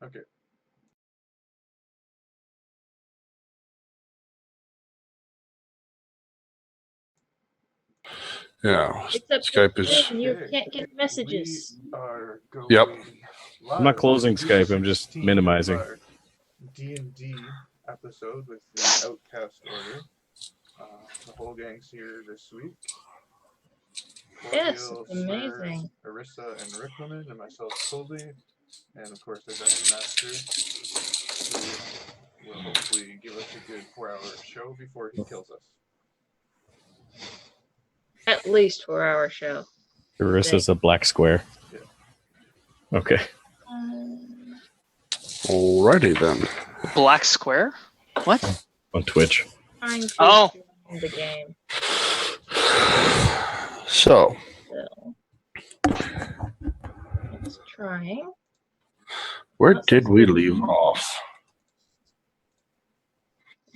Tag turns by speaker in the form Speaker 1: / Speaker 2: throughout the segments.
Speaker 1: Okay.
Speaker 2: Yeah.
Speaker 3: Except
Speaker 2: Skype is.
Speaker 3: you can't get messages.
Speaker 2: Yep.
Speaker 4: I'm not closing Skype. I'm just minimizing.
Speaker 1: D&D episode with the Outcast order. The whole gang's here this week.
Speaker 3: Yes,
Speaker 1: Smurrrrh,
Speaker 3: it's amazing.
Speaker 1: Erisa, and Riclamin, and myself, Colby, and of course the Dungeon Master, who will hopefully give us a good 4-hour show before he kills us.
Speaker 3: At least 4-hour show.
Speaker 4: Erisa's a black square.
Speaker 1: Yeah.
Speaker 4: Okay.
Speaker 2: Alrighty then.
Speaker 5: Black square? What?
Speaker 4: On Twitch.
Speaker 5: Oh.
Speaker 3: The game.
Speaker 2: So.
Speaker 3: It's trying.
Speaker 2: Where did we leave off?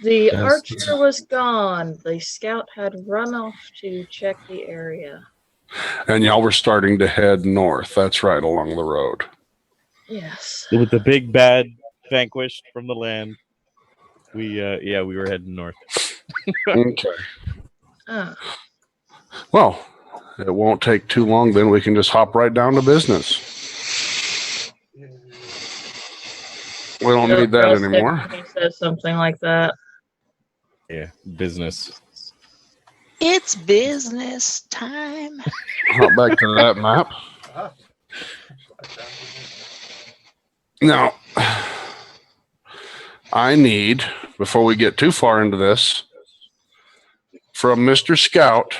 Speaker 3: The archer was gone. The scout had run off to check the area.
Speaker 2: And y'all were starting to head north. That's right, along the road.
Speaker 3: Yes.
Speaker 4: With the big bad vanquished from the land, we were heading north.
Speaker 2: Okay.
Speaker 3: Oh.
Speaker 2: Well, it won't take too long. Then we can just hop right down to business. We don't need that anymore.
Speaker 3: He says something like that.
Speaker 4: Yeah, business.
Speaker 5: It's business time.
Speaker 2: Hop back to that map. Now, I need, before we get too far into this, from Mr. Scout,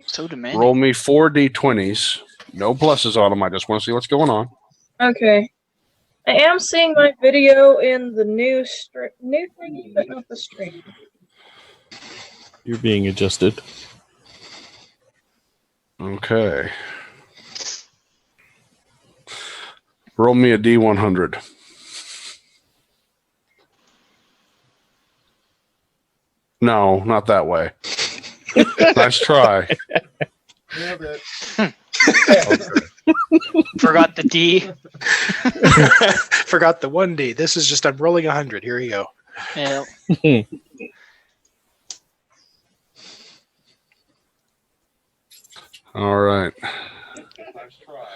Speaker 5: So demanding.
Speaker 2: roll me 4 d20s. No pluses on them. I just want to see what's going on.
Speaker 3: Okay. I am seeing my video in the new thingy, but not the stream.
Speaker 4: You're being adjusted.
Speaker 2: Okay. Roll me a d100. No, not that way. Nice try.
Speaker 1: Nailed it.
Speaker 2: Okay.
Speaker 5: Forgot the D.
Speaker 6: Forgot the 1D. This is just, I'm rolling 100. Here you go.
Speaker 5: Yeah.
Speaker 2: All right.
Speaker 1: Nice try.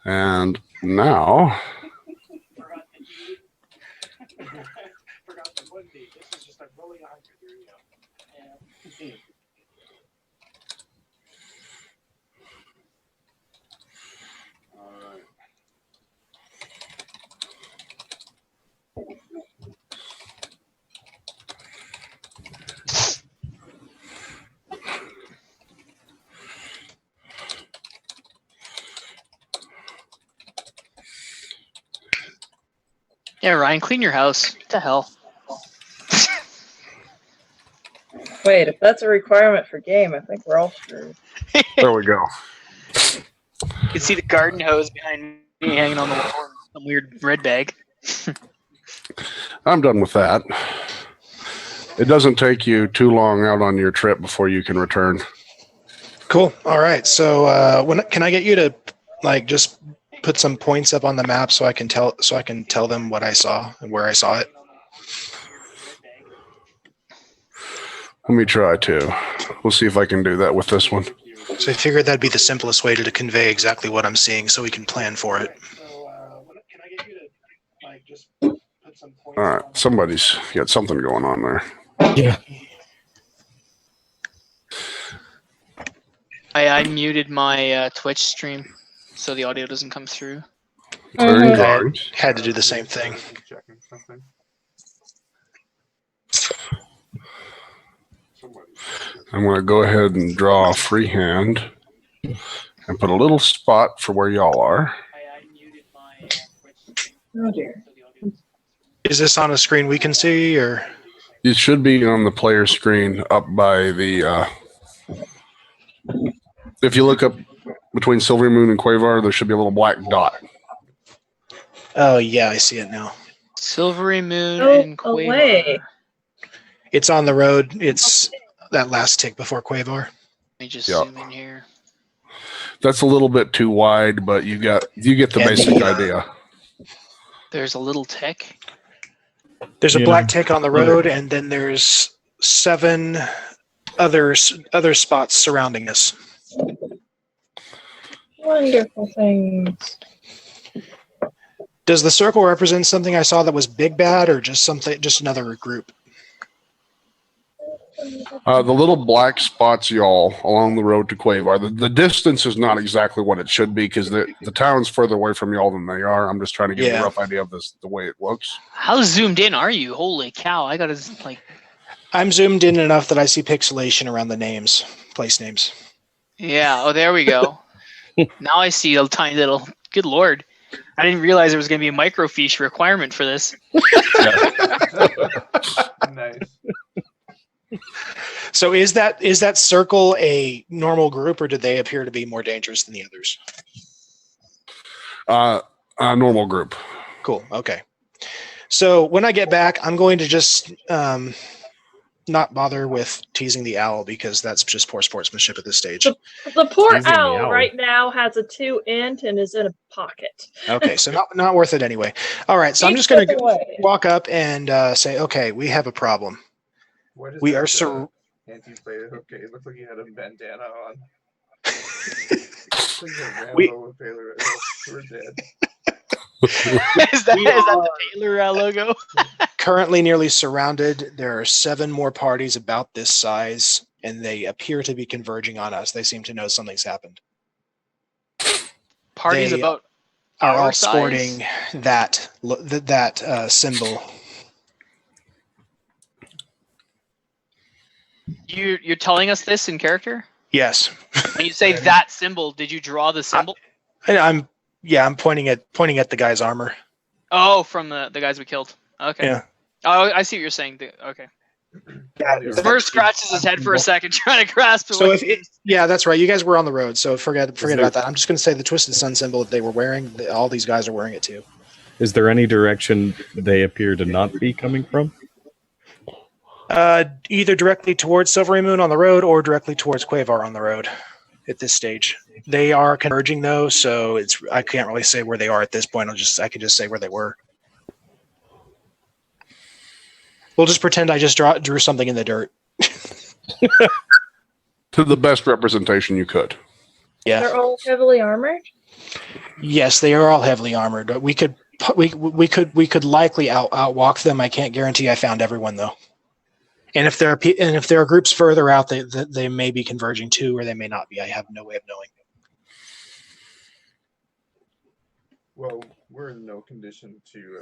Speaker 2: And now,
Speaker 6: Forgot the 1D. This is just, I'm rolling 100. Here you go.
Speaker 1: All right.
Speaker 5: Yeah, Ryan, clean your house. What the hell?
Speaker 3: Wait, if that's a requirement for game, I think we're all screwed.
Speaker 2: there we go.
Speaker 5: You can see the garden hose behind me hanging on the wall in some weird red bag.
Speaker 2: I'm done with that. It doesn't take you too long out on your trip before you can return.
Speaker 6: Cool. All right. So when can I get you to just put some points up on the map so I can tell them what I saw and where I saw it?
Speaker 2: Let me try to. We'll see if I can do that with this one.
Speaker 6: So I figured that'd be the simplest way to convey exactly what I'm seeing so we can plan for it. Can I get you to just put some points?
Speaker 2: All right. Somebody's got something going on there.
Speaker 4: Yeah.
Speaker 5: I muted my Twitch stream so the audio doesn't come through.
Speaker 2: Clearing
Speaker 6: I
Speaker 2: cards.
Speaker 6: had to do the same thing.
Speaker 1: Checking something.
Speaker 2: I'm going to go ahead and draw a free hand and put a little spot for where y'all are.
Speaker 3: Oh dear.
Speaker 6: Is this on a screen we can see, or?
Speaker 2: It should be on the player screen up by the... if you look up between Silvery Moon and Quavar, there should be a little black dot.
Speaker 6: Oh yeah, I see it now.
Speaker 5: Silvery Moon
Speaker 3: Go
Speaker 5: and Quaver.
Speaker 3: away.
Speaker 6: It's on the road. It's that last tick before Quavar.
Speaker 5: Let me just
Speaker 2: Yep.
Speaker 5: zoom in here.
Speaker 2: That's a little bit too wide, but you get the
Speaker 6: And
Speaker 2: basic
Speaker 6: the,
Speaker 2: idea.
Speaker 5: There's a little tick.
Speaker 6: There's a
Speaker 4: You
Speaker 6: black
Speaker 4: know,
Speaker 6: tick on the road, and then there's 7 other spots surrounding us.
Speaker 3: Wonderful things.
Speaker 6: Does the circle represent something I saw that was big bad, or just another group?
Speaker 2: The little black spots, y'all, along the road to Quavar. The distance is not exactly what it should be because the town's further away from y'all than they are. I'm just trying to give you a rough idea of the way it looks.
Speaker 5: How zoomed in are you? Holy cow! I gotta like.
Speaker 6: I'm zoomed in enough that I see pixelation around the names, place names.
Speaker 5: Yeah. Oh, there we go. Now I see a tiny little. Good lord! I didn't realize there was going to be a microfiche requirement for this.
Speaker 1: Nice.
Speaker 6: So is that circle a normal group, or do they appear to be more dangerous than the others?
Speaker 2: A normal group.
Speaker 6: Cool. Okay. So when I get back, I'm going to just not bother with teasing the owl because that's just poor sportsmanship at this stage.
Speaker 3: The poor
Speaker 4: Teasing the
Speaker 3: owl
Speaker 4: owl.
Speaker 3: right now has a 2 int and is in a pocket.
Speaker 6: Okay, so not worth it anyway. All right, so I'm
Speaker 3: Keep
Speaker 6: just going
Speaker 3: it
Speaker 6: to
Speaker 3: away.
Speaker 6: walk up and say, okay, we have a problem.
Speaker 1: What is
Speaker 6: We
Speaker 1: that,
Speaker 6: are
Speaker 1: anti-play? Okay, it looked like you had a bandana on. Looks like you had
Speaker 6: We-
Speaker 1: Rambo with Taylor. Oh, we're dead.
Speaker 5: is that the Taylor logo?
Speaker 6: currently nearly surrounded. There are 7 more parties about this size, and they appear to be converging on us. They seem to know something's happened.
Speaker 5: Parties
Speaker 6: They
Speaker 5: about
Speaker 6: Are
Speaker 5: our
Speaker 6: all
Speaker 5: size?
Speaker 6: sporting that symbol.
Speaker 5: You're telling us this in character?
Speaker 6: Yes,
Speaker 5: When you say that symbol, did you draw the symbol?
Speaker 6: I'm pointing at the guy's armor.
Speaker 5: Oh, from the guys we killed. Okay.
Speaker 6: Yeah.
Speaker 5: Oh, I see what you're saying. Okay.
Speaker 1: All your-
Speaker 5: Smurrrrh scratches his head for a second, trying to grasp it.
Speaker 6: So that's right. You guys were on the road, so forget
Speaker 4: there-
Speaker 6: about that. I'm just going to say the Twisted Sun symbol that they were wearing. All these guys are wearing it too.
Speaker 4: Is there any direction they appear to not be coming from?
Speaker 6: Either directly towards Silvery Moon on the road or directly towards Quavar on the road. At this stage, they are converging though, so I can't really say where they are at this point. I can just say where they were. We'll just pretend I just drew something in the dirt.
Speaker 2: To the best representation you could.
Speaker 6: Yeah.
Speaker 3: They're all heavily armored.
Speaker 6: Yes, they are all heavily armored. But we could likely outwalk them. I can't guarantee I found everyone though. And if there are groups further out, they may be converging too, or they may not be. I have no way of knowing.
Speaker 1: Well, we're in no condition to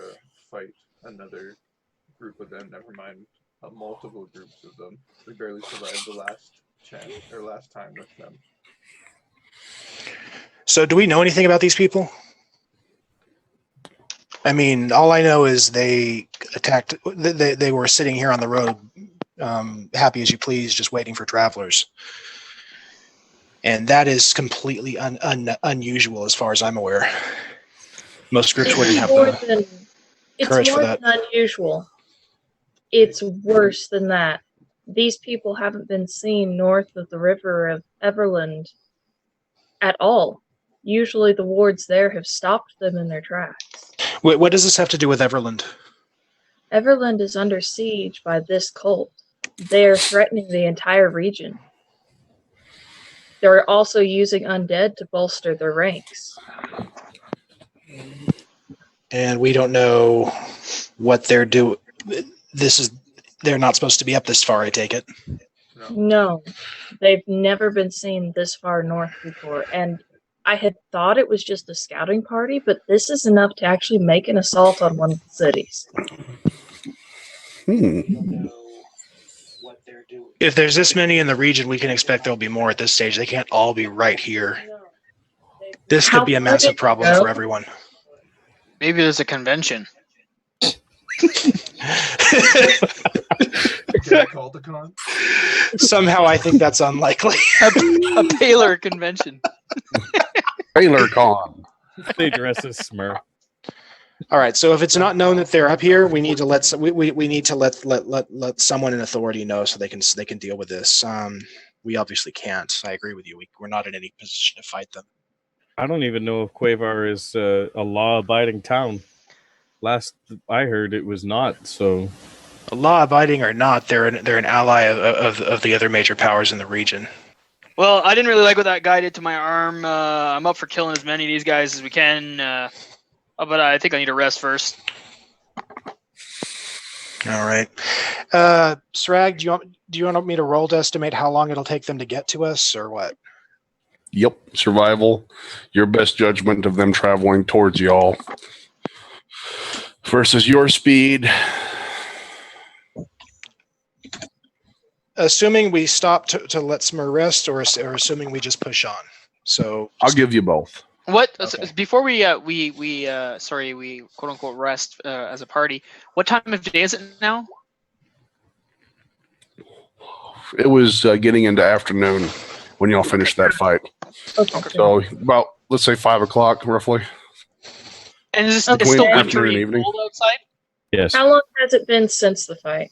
Speaker 1: fight another group of them. Never mind multiple groups of them. We barely survived the last time with them.
Speaker 6: So, do we know anything about these people? I mean, all I know is they attacked. They were sitting here on the road, happy as you please, just waiting for travelers, and that is completely unusual as far as I'm aware. Most groups wouldn't have the courage for that.
Speaker 3: Than unusual. It's worse than that. These people haven't been seen north of the river of Everland at all. Usually the wards there have stopped them in their tracks.
Speaker 6: Wait, what does this have to do with Everland?
Speaker 3: Everland is under siege by this cult. They are threatening the entire region. They're also using undead to bolster their ranks.
Speaker 6: And we don't know what they're doing. They're not supposed to be up this far, I take it.
Speaker 3: No, they've never been seen this far north before, and I had thought it was just a scouting party, but this is enough to actually make an assault on one of the cities.
Speaker 6: If there's this many in the region, we can expect there'll be more at this stage. They can't all be right here. This could be a massive problem for everyone.
Speaker 5: Maybe there's a convention.
Speaker 1: Culticon?
Speaker 6: Somehow I think that's unlikely.
Speaker 5: A Paler convention.
Speaker 2: Taylor Con.
Speaker 4: They dress as Smurrrrh.
Speaker 6: All right, so if it's not known that they're up here, we need to let someone in authority know so they can deal with this. We obviously can't. I agree with you. We're not in any position to fight them.
Speaker 4: I don't even know if Quavar is a law-abiding town. last I heard, it was not. So
Speaker 6: Law abiding or not, they're an ally of the other major powers in the region.
Speaker 5: Well, I didn't really like what that guy did to my arm. I'm up for killing as many of these guys as we can, but I think I need a rest first.
Speaker 6: All right, Sragg, do you want me to roll to estimate how long it'll take them to get to us, or what?
Speaker 2: Yep, survival. Your best judgment of them traveling towards y'all versus your speed.
Speaker 6: Assuming we stop to let Smurrrrh rest, or assuming we just push on. So
Speaker 2: I'll give you both.
Speaker 5: What
Speaker 6: Okay.
Speaker 5: before we quote unquote rest as a party? What time of day is it now?
Speaker 2: It was getting into afternoon when y'all finished that fight.
Speaker 3: Okay.
Speaker 2: So about, let's say 5 o'clock roughly.
Speaker 5: And is
Speaker 3: Okay.
Speaker 5: it's still
Speaker 2: Between
Speaker 5: wintry
Speaker 2: afternoon and
Speaker 5: and
Speaker 2: evening.
Speaker 5: cold outside?
Speaker 4: yes,
Speaker 3: How long has it been since the fight?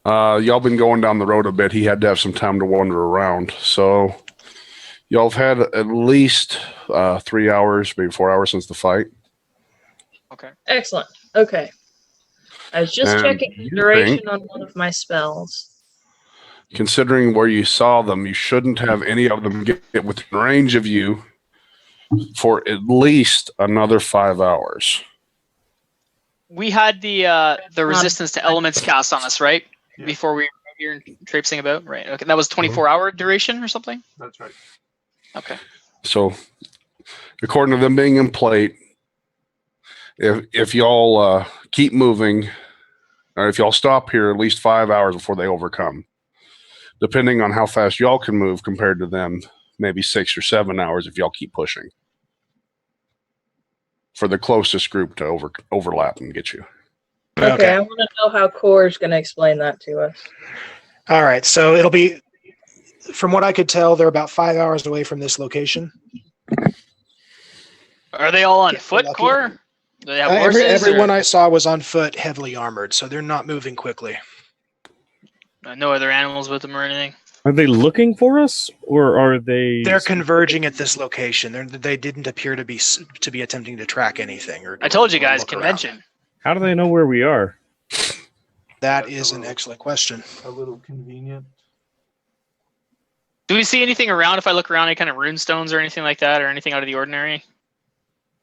Speaker 2: Y'all been going down the road a bit. He had to have some time to wander around. So y'all have had at least 3 hours, maybe 4 hours since the fight.
Speaker 5: Okay.
Speaker 3: Excellent. Okay. I was just
Speaker 2: And
Speaker 3: checking the
Speaker 2: you
Speaker 3: duration
Speaker 2: think-
Speaker 3: on one of my spells.
Speaker 2: Considering where you saw them, you shouldn't have any of them get within range of you for at least another 5 hours.
Speaker 5: We had the resistance to elements cast on us, right?
Speaker 1: Yeah.
Speaker 5: Before we were here and traipsing about, right? Okay, that was 24-hour duration or something.
Speaker 1: That's right.
Speaker 5: Okay.
Speaker 2: So, according to them being in plate, if y'all keep moving, or if y'all stop here at least 5 hours before they overcome, depending on how fast y'all can move compared to them, maybe 6 or 7 hours if y'all keep pushing. For the closest group to overlap and get you.
Speaker 3: Okay, I want to know how Core's going to explain that to us.
Speaker 6: All right, so it'll be, from what I could tell, they're about 5 hours away from this location.
Speaker 5: Are they all on
Speaker 6: Yeah,
Speaker 5: foot,
Speaker 6: lucky.
Speaker 5: Core? Do they have horses?
Speaker 6: Everyone
Speaker 5: or
Speaker 6: I saw was on foot, heavily armored, so they're not moving quickly.
Speaker 5: no other animals with them or anything?
Speaker 4: are they looking for us, or are they?
Speaker 6: They're converging at this location. They didn't appear to be attempting to track anything. Or
Speaker 5: I told you
Speaker 6: or
Speaker 5: guys,
Speaker 6: look around.
Speaker 5: convention.
Speaker 4: How do they know where we are?
Speaker 6: That is an excellent question.
Speaker 1: A little convenient.
Speaker 5: Do we see anything around? If I look around, any kind of rune stones or anything like that, or anything out of the ordinary?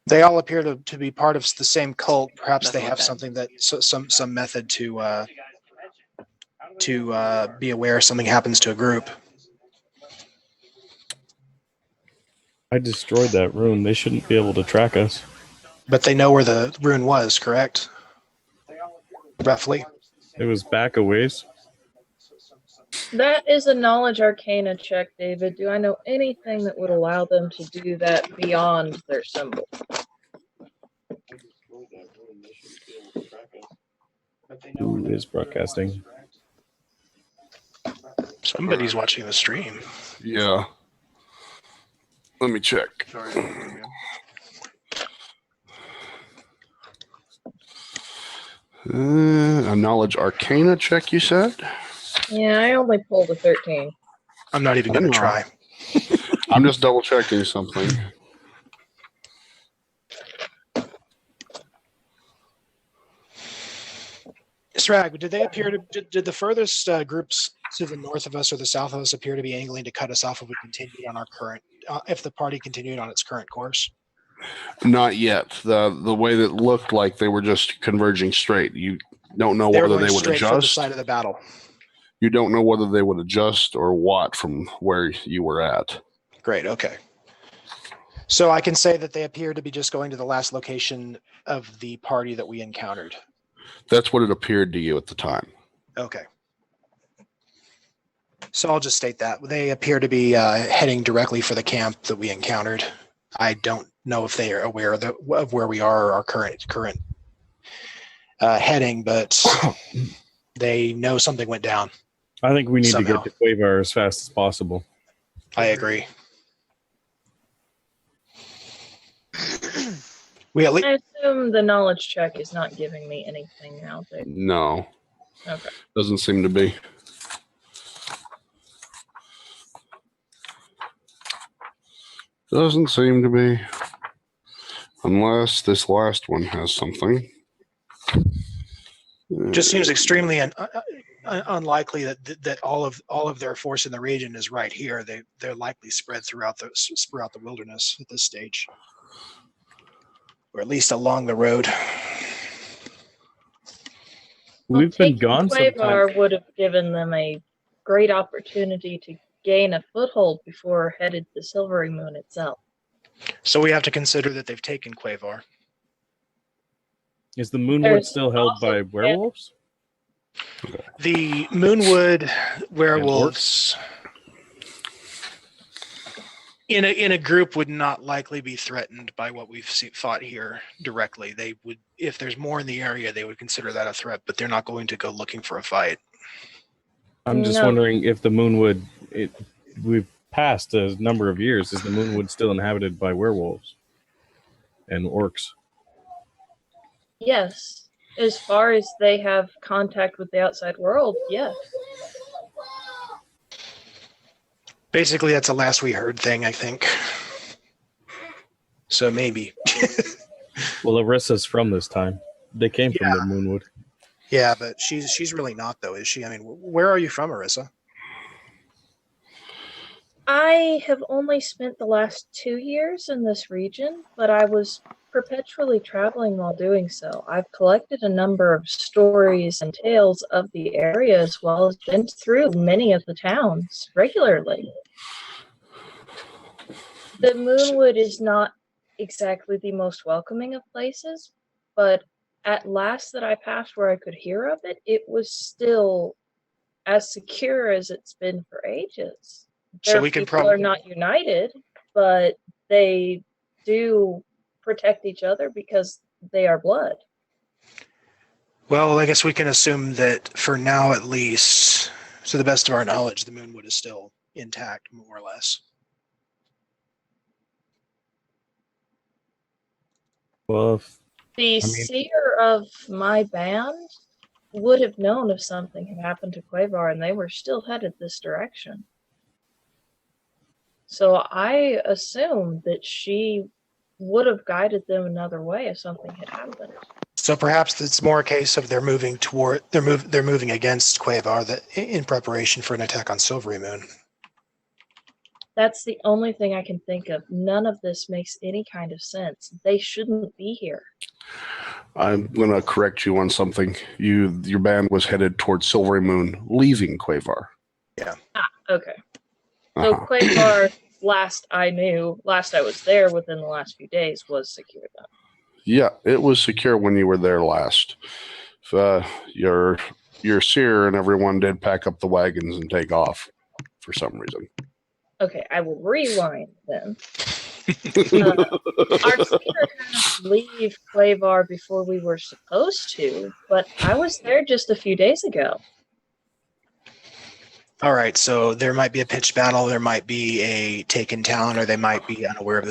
Speaker 6: They all appear to be part of the same cult. Perhaps
Speaker 5: Nothing
Speaker 6: they
Speaker 5: like
Speaker 6: have
Speaker 5: that.
Speaker 6: something that some method to be aware something happens to a group.
Speaker 4: I destroyed that rune. They shouldn't be able to track us.
Speaker 6: But they know where the rune was, correct? Roughly.
Speaker 4: It was back a ways.
Speaker 3: That is a knowledge arcana check, David. Do I know anything that would allow them to do that beyond their symbol?
Speaker 4: Who is broadcasting?
Speaker 6: Somebody's watching the stream.
Speaker 2: Yeah. Let me check.
Speaker 1: Sorry. Again.
Speaker 2: A knowledge arcana check, you said?
Speaker 3: Yeah, I only pulled a 13.
Speaker 6: I'm not even going to try.
Speaker 2: I'm just double checking something.
Speaker 6: Sragg, did they appear to? Did the furthest groups to the north of us or the south of us appear to be angling to cut us off if we continued on our current? If the party continued on its current course?
Speaker 2: Not yet. The way that looked like they were just converging straight. You don't know
Speaker 6: They were
Speaker 2: whether
Speaker 6: going
Speaker 2: they would
Speaker 6: straight for the
Speaker 2: adjust.
Speaker 6: side of the battle.
Speaker 2: You don't know whether they would adjust or what from where you were at.
Speaker 6: Great. Okay. So I can say that they appear to be just going to the last location of the party that we encountered.
Speaker 2: That's what it appeared to you at the time.
Speaker 6: Okay. So I'll just state that they appear to be heading directly for the camp that we encountered. I don't know if they are aware of where we are or our current heading, but they know something went down.
Speaker 4: I think we need
Speaker 6: Somehow.
Speaker 4: to get to Quavar as fast as possible.
Speaker 6: I agree. We at least
Speaker 3: I assume the knowledge check is not giving me anything now, David.
Speaker 2: No.
Speaker 3: Okay.
Speaker 2: Doesn't seem to be. Doesn't seem to be. Unless this last one has something.
Speaker 6: Just seems extremely unlikely that all of their force in the region is right here. They're likely spread throughout the wilderness at this stage, or at least along the road.
Speaker 4: We've been
Speaker 3: Taking
Speaker 4: gone some time.
Speaker 3: Quavar would have given them a great opportunity to gain a foothold before headed to Silvery Moon itself.
Speaker 6: So we have to consider that they've taken Quavar.
Speaker 4: Is the Moonwood
Speaker 3: There's
Speaker 4: still held
Speaker 3: also-
Speaker 4: by werewolves?
Speaker 6: The Moonwood werewolves in a group would not likely be threatened by what we've fought here directly. They would, if there's more in the area, they would consider that a threat, but they're not going to go looking for a fight.
Speaker 4: I'm just
Speaker 3: No.
Speaker 4: wondering if the Moonwood, we've passed a number of years, is the Moonwood still inhabited by werewolves and orcs?
Speaker 3: Yes. As far as they have contact with the outside world, yes.
Speaker 6: Basically, that's a last we heard thing, I think. So maybe.
Speaker 4: Well, Erisa's from this time. They came from the Moonwood.
Speaker 6: Yeah, but she's really not, though, is she? I mean, where are you from, Erisa?
Speaker 3: I have only spent the last 2 years in this region, but I was perpetually traveling while doing so. I've collected a number of stories and tales of the area, as well as been through many of the towns regularly. The Moonwood is not exactly the most welcoming of places, but at last that I passed where I could hear of it, it was still as secure as it's been for ages.
Speaker 6: So
Speaker 3: Their
Speaker 6: we could
Speaker 3: people are not united, but they do protect each other because they are blood.
Speaker 6: Well, I guess we can assume that for now, at least, to the best of our knowledge, the Moonwood is still intact, more or less.
Speaker 4: Well,
Speaker 3: The seer of my band would have known if something had happened to Quavar, and they were still headed this direction. So I assume that she would have guided them another way if something had happened.
Speaker 6: So perhaps it's more a case of they're moving against Quavar in preparation for an attack on Silvery Moon.
Speaker 3: That's the only thing I can think of. None of this makes any kind of sense. They shouldn't be here.
Speaker 2: I'm going to correct you on something. Your band was headed towards Silvery Moon, leaving Quavar.
Speaker 3: Ah, okay. So
Speaker 2: Uh-huh.
Speaker 3: Quavar, last I was there within the last few days, was secure then.
Speaker 2: Yeah, it was secure when you were there last. Your seer and everyone did pack up the wagons and take off for some reason.
Speaker 3: Okay, I will rewind then. Our seer had to leave Quavar before we were supposed to, but I was there just a few days ago.
Speaker 6: All right, so there might be a pitched battle, there might be a taken town, or they might be unaware of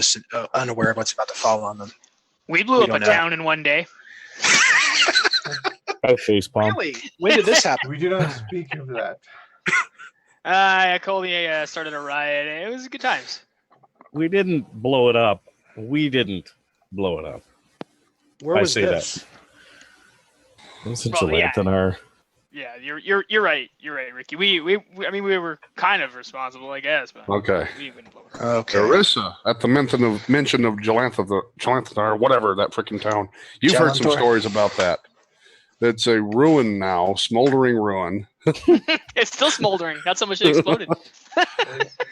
Speaker 6: what's about to fall on them.
Speaker 5: We blew
Speaker 6: We
Speaker 5: up a
Speaker 6: don't know.
Speaker 5: town in one day.
Speaker 4: I facepalm.
Speaker 6: Really? When did this happen?
Speaker 1: We do not speak of that.
Speaker 5: Colby started a riot. It was good times.
Speaker 4: We didn't blow it up.
Speaker 6: Where
Speaker 4: I
Speaker 6: was
Speaker 4: say
Speaker 6: this?
Speaker 4: It was in
Speaker 5: Well, yeah.
Speaker 4: Gelanthar.
Speaker 5: Yeah, you're right. You're right, Ricky. We were kind of responsible, I guess, but
Speaker 2: Okay.
Speaker 5: we wouldn't blow it up.
Speaker 6: Okay.
Speaker 2: Erisa, at the mention of Gelanthar, whatever, that freaking town. You've heard some
Speaker 6: Gelanthar.
Speaker 2: stories about that. It's a ruin now, smoldering ruin.
Speaker 5: It's still smoldering. That's how much it exploded.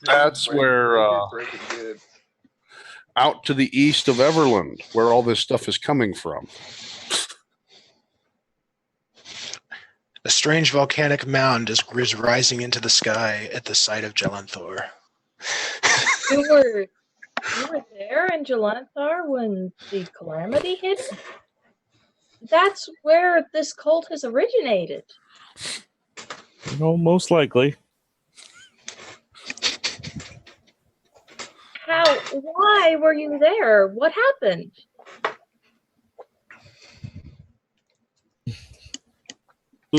Speaker 2: That's where,
Speaker 1: Break it good.
Speaker 2: out to the east of Everland, where all this stuff is coming from.
Speaker 6: A strange volcanic mound is rising into the sky at the site of Gelanthor.
Speaker 3: You were there in Gelanthar when the calamity hit? That's where this cult has originated.
Speaker 4: Most likely.
Speaker 3: Why were you there? What happened?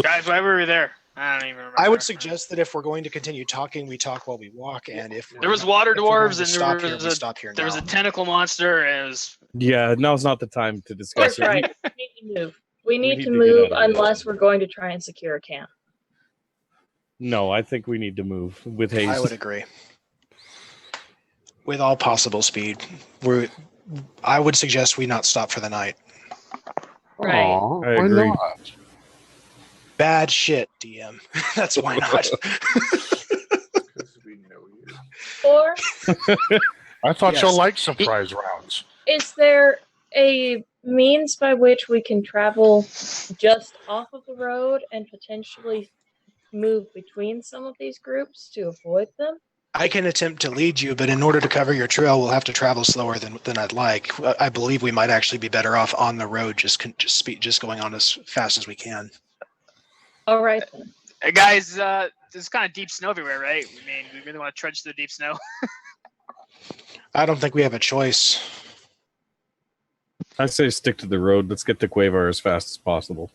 Speaker 5: Guys, why were we there? I don't even remember.
Speaker 6: I would suggest that if we're going to continue talking, we talk while we walk, and if
Speaker 5: There was water
Speaker 6: if we're going
Speaker 5: dwarves
Speaker 6: to
Speaker 5: and
Speaker 6: stop
Speaker 5: there
Speaker 6: here,
Speaker 5: was
Speaker 6: we
Speaker 5: a
Speaker 6: stop here
Speaker 5: there was
Speaker 6: now.
Speaker 5: a tentacle monster, and it was
Speaker 4: Yeah, now's not the time to discuss
Speaker 3: That's
Speaker 4: it.
Speaker 3: right. We need to move. We need
Speaker 4: need
Speaker 3: to
Speaker 4: to get
Speaker 3: move
Speaker 4: out of here.
Speaker 3: unless we're going to try and secure a camp.
Speaker 4: No, I think we need to move with haste.
Speaker 6: I would agree. With all possible speed. I would suggest we not stop for the night.
Speaker 3: Right.
Speaker 2: Aw,
Speaker 4: I
Speaker 2: why
Speaker 4: agree.
Speaker 2: not?
Speaker 6: Bad shit, DM. That's why not.
Speaker 1: Because we know you.
Speaker 3: Or
Speaker 2: I thought
Speaker 6: Yes.
Speaker 2: y'all liked surprise rounds.
Speaker 3: is there a means by which we can travel just off of the road and potentially move between some of these groups to avoid them?
Speaker 6: I can attempt to lead you, but in order to cover your trail, we'll have to travel slower than I'd like. I believe we might actually be better off on the road, just going on as fast as we can.
Speaker 3: All right then.
Speaker 5: Hey, guys, there's kind of deep snow everywhere, right? I mean, we really want to trudge through the deep snow.
Speaker 6: I don't think we have a choice.
Speaker 4: I say stick to the road. Let's get to Quavar as fast as possible.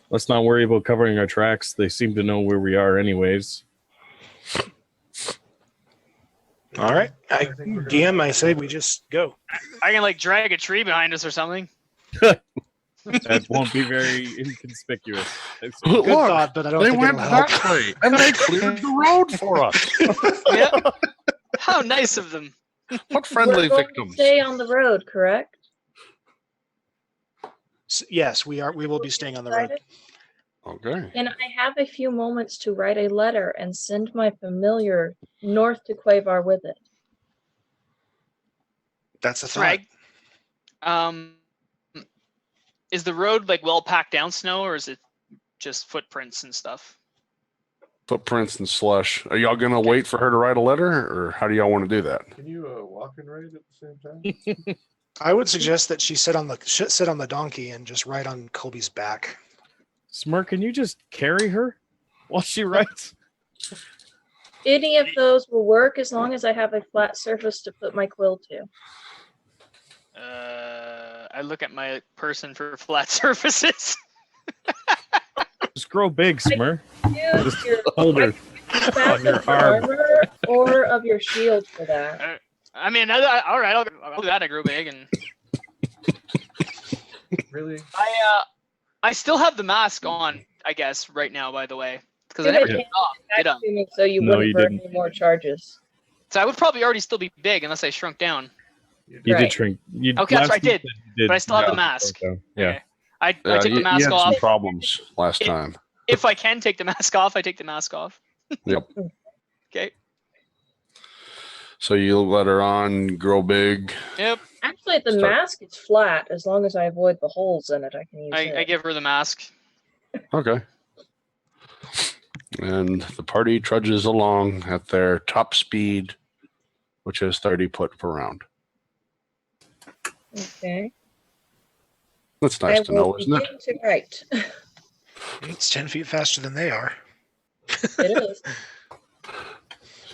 Speaker 4: Let's not worry about covering our tracks. They seem to know where we are anyways.
Speaker 6: All right.
Speaker 1: I think we're gonna-
Speaker 6: DM, I say we just go.
Speaker 5: I can like drag a tree behind us or something.
Speaker 4: That won't be very inconspicuous. I say.
Speaker 2: Look,
Speaker 6: Good thought, but I don't
Speaker 2: they
Speaker 6: think
Speaker 2: went
Speaker 6: it'll help.
Speaker 2: that way, and they cleared the road for us.
Speaker 5: Yeah. How nice of them.
Speaker 2: What friendly
Speaker 3: We're going
Speaker 2: victims?
Speaker 3: to stay on the road, correct?
Speaker 6: Yes, we are. We will be staying on the road.
Speaker 2: Okay.
Speaker 3: And I have a few moments to write a letter and send my familiar north to Quavar with it.
Speaker 6: That's a thought.
Speaker 5: Sragg, is the road like well packed down snow, or is it just footprints and stuff?
Speaker 2: Footprints and slush. Are y'all gonna wait for her to write a letter, or how do y'all want to do that?
Speaker 1: Can you walk and ride at the same time?
Speaker 6: I would suggest that she sit on the donkey and just ride on Colby's back.
Speaker 4: Smurrrrh, can you just carry her while she writes?
Speaker 3: Any of those will work as long as I have a flat surface to put my quill to.
Speaker 5: I look at my person for flat surfaces.
Speaker 4: Just grow big, Smurrrr.
Speaker 3: Use your
Speaker 4: Hold her.
Speaker 3: back
Speaker 4: your
Speaker 3: of your
Speaker 4: arm.
Speaker 3: armor or of your shield for that.
Speaker 5: I mean, all right, I'll do that. I grew big, and
Speaker 1: Really?
Speaker 5: I still have the mask on, I guess, right now. By the way, because I
Speaker 3: Give
Speaker 5: never
Speaker 3: it
Speaker 5: took it off. Did I?
Speaker 3: back to me so you
Speaker 4: No,
Speaker 3: wouldn't
Speaker 4: you
Speaker 3: burn
Speaker 4: didn't.
Speaker 3: any more charges.
Speaker 5: So I would probably already still be big unless I shrunk down.
Speaker 4: You
Speaker 3: Right.
Speaker 4: did shrink. You,
Speaker 5: Okay, that's
Speaker 4: last
Speaker 5: right, I
Speaker 4: week
Speaker 5: did,
Speaker 4: you
Speaker 5: but I still have the
Speaker 2: Yeah.
Speaker 5: mask.
Speaker 4: Yeah.
Speaker 5: Okay. I took
Speaker 2: you,
Speaker 5: the
Speaker 2: you
Speaker 5: mask
Speaker 2: had
Speaker 5: off.
Speaker 2: some problems last time.
Speaker 5: If I can take the mask off, I take the mask off.
Speaker 2: Yep.
Speaker 5: Okay.
Speaker 2: So you let her on, grow big.
Speaker 5: Yep.
Speaker 3: Actually, the
Speaker 2: Start-
Speaker 3: mask is flat. As long as I avoid the holes in it, I can use it.
Speaker 5: I give her the mask.
Speaker 2: Okay. And the party trudges along at their top speed, which is 30 foot per round.
Speaker 3: Okay.
Speaker 2: That's nice
Speaker 3: I
Speaker 2: to know,
Speaker 3: will
Speaker 2: isn't it?
Speaker 3: begin to write.
Speaker 6: It's 10 feet faster than they are.
Speaker 3: It is.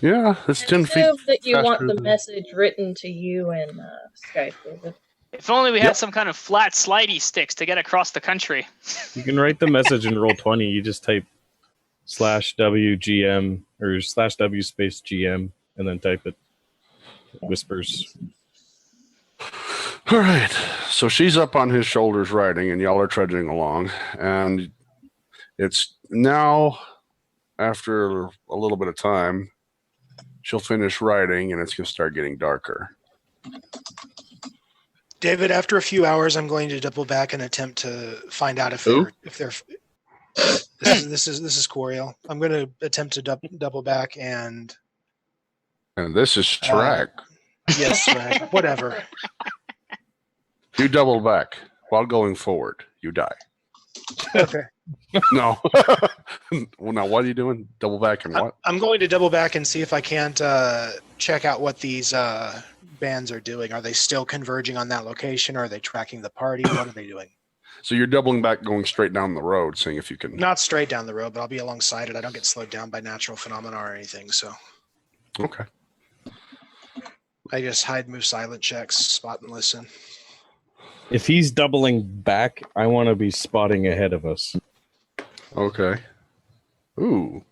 Speaker 2: Yeah, it's 10 feet.
Speaker 3: Assume that you want
Speaker 2: faster
Speaker 3: the
Speaker 2: than-
Speaker 3: message written to you in Skype, David.
Speaker 5: If only we
Speaker 2: Yep.
Speaker 5: had some kind of flat slidey sticks to get across the country.
Speaker 4: You can write the message in Roll20. You just type /WGM or /W space GM and then type it. Whispers.
Speaker 2: All right. So she's up on his shoulders riding, and y'all are trudging along. And it's now, after a little bit of time, she'll finish riding, and it's going to start getting darker.
Speaker 6: David, after a few hours, I'm going to double back and attempt to find out if
Speaker 2: Who?
Speaker 6: they're. This is Coriel. I'm going to attempt to double back and
Speaker 2: And this is Sragg.
Speaker 6: yes, right, whatever.
Speaker 2: You double back while going forward. You die.
Speaker 6: Okay.
Speaker 2: No. Well, now what are you doing? Double back and what?
Speaker 6: I'm going to double back and see if I can't check out what these bands are doing. Are they still converging on that location? Or are they tracking the party? What are they doing?
Speaker 2: So you're doubling back, going straight down the road, seeing if you can.
Speaker 6: Not straight down the road, but I'll be alongside it. I don't get slowed down by natural phenomena or anything. So
Speaker 2: Okay.
Speaker 6: I just hide, move, silent checks, spot and listen.
Speaker 4: If he's doubling back, I want to be spotting ahead of us.
Speaker 2: Okay. Ooh,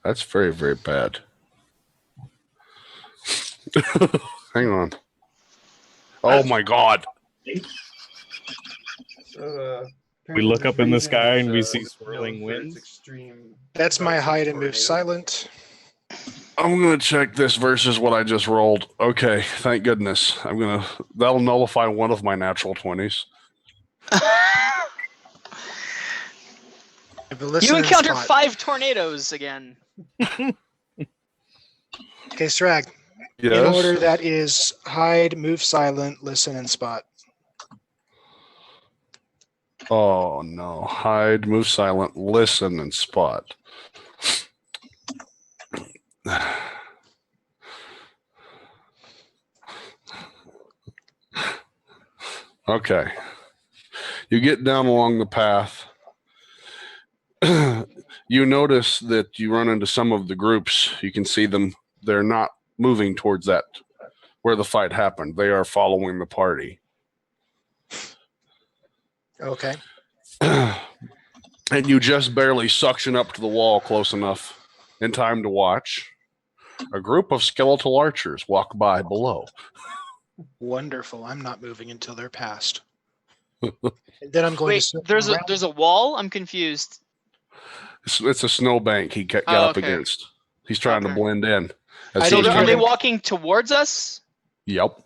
Speaker 2: that's very, very bad. Hang on. Oh my God!
Speaker 1: So,
Speaker 4: We look up in the
Speaker 1: region
Speaker 4: sky and we
Speaker 1: is,
Speaker 4: see
Speaker 1: known
Speaker 4: swirling
Speaker 1: for its
Speaker 4: winds.
Speaker 1: Extreme
Speaker 6: That's my
Speaker 1: bouts of
Speaker 6: hide and move
Speaker 1: tornadoes.
Speaker 6: silent.
Speaker 2: I'm gonna check this versus what I just rolled. Okay, thank goodness. That'll nullify one of my natural 20s.
Speaker 6: If you listen
Speaker 5: You
Speaker 6: and
Speaker 5: encounter
Speaker 6: spot.
Speaker 5: 5 tornadoes again.
Speaker 6: Okay, Sragg.
Speaker 2: Yes.
Speaker 6: In order, that is hide, move silent, listen, and spot.
Speaker 2: Oh no! Hide, move silent, listen, and spot. Okay. You get down along the path. You notice that you run into some of the groups. You can see them. They're not moving towards that where the fight happened. They are following the party.
Speaker 6: Okay.
Speaker 2: And you just barely suction up to the wall close enough in time to watch a group of skeletal archers walk by below.
Speaker 6: Wonderful. I'm not moving until they're past. And then I'm going
Speaker 5: Wait,
Speaker 6: to circle
Speaker 5: there's
Speaker 6: around.
Speaker 5: a wall? I'm confused.
Speaker 2: It's a snowbank he got
Speaker 5: Oh,
Speaker 2: up
Speaker 5: okay.
Speaker 2: against. He's trying to
Speaker 5: Okay.
Speaker 2: blend in.
Speaker 6: I
Speaker 5: So
Speaker 6: didn't
Speaker 5: are they
Speaker 6: even-
Speaker 5: walking towards us?
Speaker 2: Yep.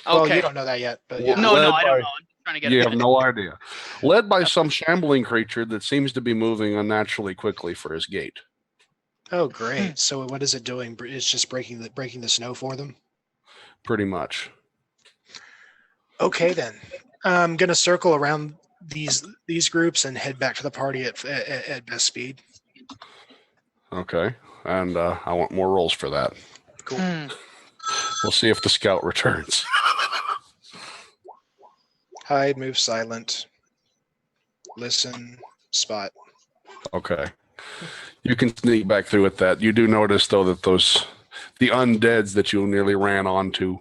Speaker 6: Well,
Speaker 5: Okay.
Speaker 6: you don't know that yet, but
Speaker 2: Well,
Speaker 6: yeah.
Speaker 5: No,
Speaker 2: Led
Speaker 5: I don't
Speaker 2: by-
Speaker 5: know. I'm trying to get
Speaker 2: You
Speaker 5: a
Speaker 2: have no idea. Led by some shambling creature that seems to be moving unnaturally quickly for his gait.
Speaker 6: Oh, great. So what is it doing? It's just breaking the snow for them?
Speaker 2: Pretty much.
Speaker 6: Okay, then. I'm going to circle around these groups and head back to the party at best speed.
Speaker 2: Okay. And I want more rolls for that.
Speaker 6: Cool.
Speaker 2: We'll see if the scout returns.
Speaker 6: Hide, move silent, listen, spot.
Speaker 2: Okay. You can sneak back through with that. You do notice, though, that the undeads that you nearly ran onto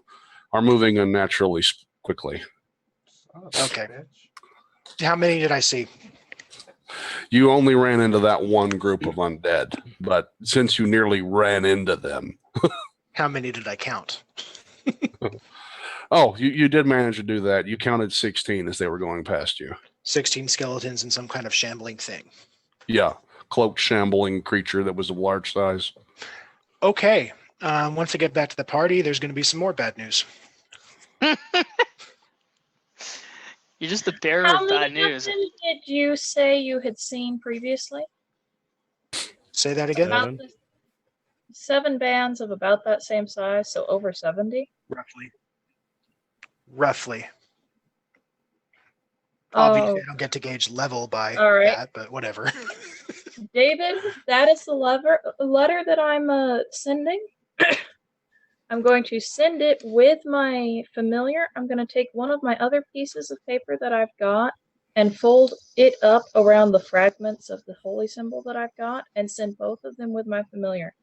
Speaker 2: are moving unnaturally quickly.
Speaker 6: Okay. How many did I see?
Speaker 2: You only ran into that one group of undead, but since you nearly ran into them.
Speaker 6: How many did I count?
Speaker 2: Oh, you did manage to do that. You counted 16 as they were going past you.
Speaker 6: 16 skeletons and some kind of shambling thing.
Speaker 2: Yeah. Cloaked, shambling creature that was of large size.
Speaker 6: Okay. Once I get back to the party, there's going to be some more bad news.
Speaker 5: You're just the bearer
Speaker 3: How
Speaker 5: of
Speaker 3: many
Speaker 5: bad
Speaker 3: of
Speaker 5: news.
Speaker 3: them did you say you had seen previously?
Speaker 6: Say that again?
Speaker 4: Seven.
Speaker 3: About 7 bands of about that same size, so over 70.
Speaker 6: Roughly.
Speaker 3: Oh,
Speaker 6: Obviously, I don't get to gauge level by
Speaker 3: All right.
Speaker 6: that, but whatever.
Speaker 3: David, that is the letter that I'm sending. I'm going to send it with my familiar. I'm going to take one of my other pieces of paper that I've got and fold it up around the fragments of the holy symbol that I've got and send both of them with my familiar.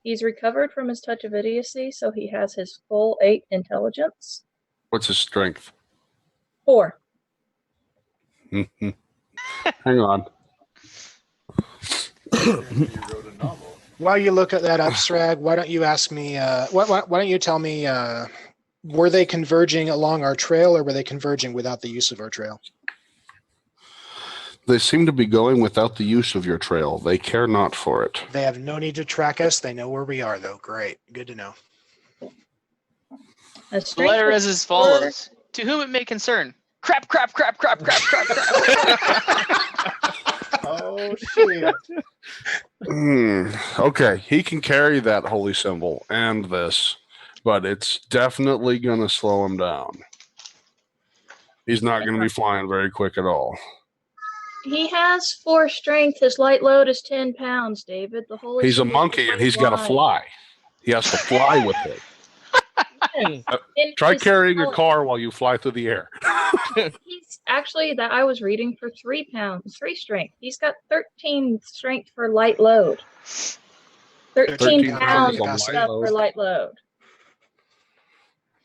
Speaker 3: He's recovered from his touch of idiocy, so he has his full 8 intelligence.
Speaker 2: What's his strength?
Speaker 3: 4.
Speaker 2: Hang on.
Speaker 1: You wrote a novel.
Speaker 6: While you look at that up, Sragg, why don't you ask me, why don't you tell me, were they converging along our trail or were they converging without the use of our trail?
Speaker 2: They seem to be going without the use of your trail. They care not for it.
Speaker 6: They have no need to track us. They know where we are, though. Great. Good to know.
Speaker 5: The letter is as follows. To whom it may concern. Crap, crap, crap, crap, crap, crap, crap.
Speaker 1: Oh shit!
Speaker 2: Okay, he can carry that holy symbol and this, but it's definitely going to slow him down. He's not going to be flying very quick at all.
Speaker 3: He has 4 strength. His light load is 10 pounds, David. The holy
Speaker 2: He's a
Speaker 3: symbol
Speaker 2: monkey and he's got to fly. He has to fly with it. Try carrying a car while you fly through the air.
Speaker 3: He's actually, that I was reading, for 3 pounds, 3 strength. He's got 13 strength for light load. 13 pounds
Speaker 6: on
Speaker 3: of
Speaker 6: light
Speaker 3: stuff for light load.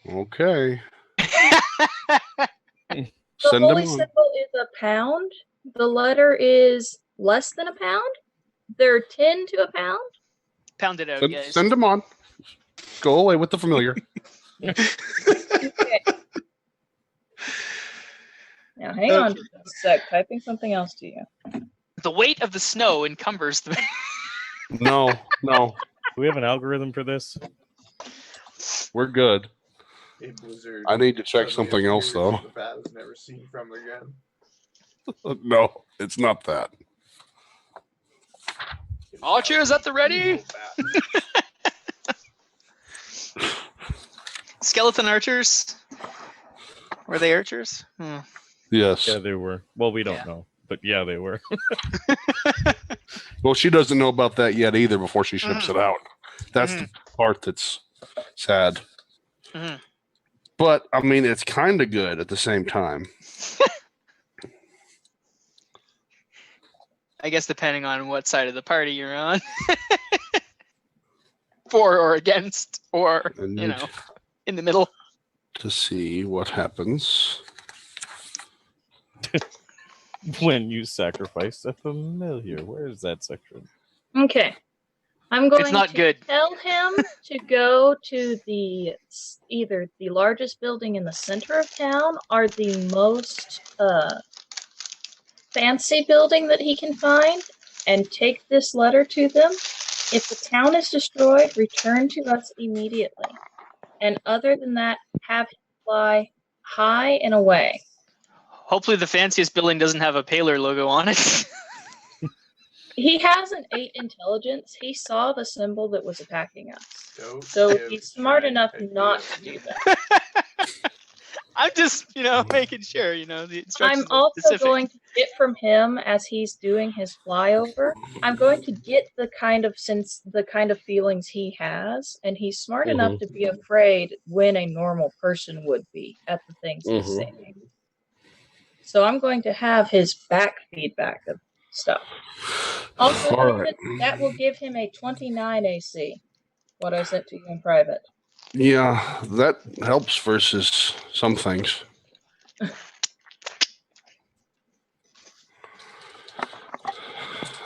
Speaker 2: Okay.
Speaker 3: The
Speaker 2: Send
Speaker 3: holy
Speaker 2: him on.
Speaker 3: symbol is a pound. The letter is less than a pound. They're 10 to a pound.
Speaker 5: Pound it out, guys.
Speaker 2: Send him on. Go away with the familiar.
Speaker 3: Okay. Now, hang on just a sec. Typing something else to you.
Speaker 5: The weight of the snow encumbers the.
Speaker 2: No.
Speaker 4: Do we have an algorithm for this?
Speaker 2: We're good.
Speaker 1: A blizzard.
Speaker 2: I need to check
Speaker 1: suddenly
Speaker 2: something else,
Speaker 1: appears
Speaker 2: though.
Speaker 1: that The bat is never seen from again.
Speaker 2: No, it's not that.
Speaker 5: Archers at the ready. Skeleton archers. Were they archers?
Speaker 2: Yes.
Speaker 4: Yeah, they were. Well, we don't
Speaker 5: Yeah.
Speaker 4: know, but yeah, they were.
Speaker 2: Well, she doesn't know about that yet either before she ships it out. That's the part that's sad.
Speaker 5: Mhm.
Speaker 2: But, I mean, it's kind of good at the same time.
Speaker 5: I guess depending on what side of the party you're on. For or against, or,
Speaker 2: And
Speaker 5: in the middle.
Speaker 2: to see what happens.
Speaker 4: When you sacrifice a familiar. Where is that section?
Speaker 3: Okay. I'm going
Speaker 5: not
Speaker 3: to
Speaker 5: good.
Speaker 3: tell him to go to either the largest building in the center of town or the most fancy building that he can find and take this letter to them. If the town is destroyed, return to us immediately. And other than that, have him fly high and away.
Speaker 5: Hopefully the fanciest building doesn't have a Paler logo on it.
Speaker 3: He has an 8 intelligence. He saw the symbol that was attacking us.
Speaker 1: Don't
Speaker 3: So
Speaker 1: give
Speaker 3: he's smart
Speaker 1: Sragg
Speaker 3: enough
Speaker 1: ideas.
Speaker 3: not to do that.
Speaker 5: I'm just, making sure, the instructions
Speaker 3: I'm
Speaker 5: are
Speaker 3: also
Speaker 5: specific.
Speaker 3: going to get from him as he's doing his flyover. I'm going to get the kind of feelings he has, and he's smart enough to be afraid when a normal person would be at the things he's saying. So I'm going to have his back feedback of stuff. Also,
Speaker 2: All right.
Speaker 3: that will give him a 29 AC. What I sent to you in private.
Speaker 2: Yeah, that helps versus some things.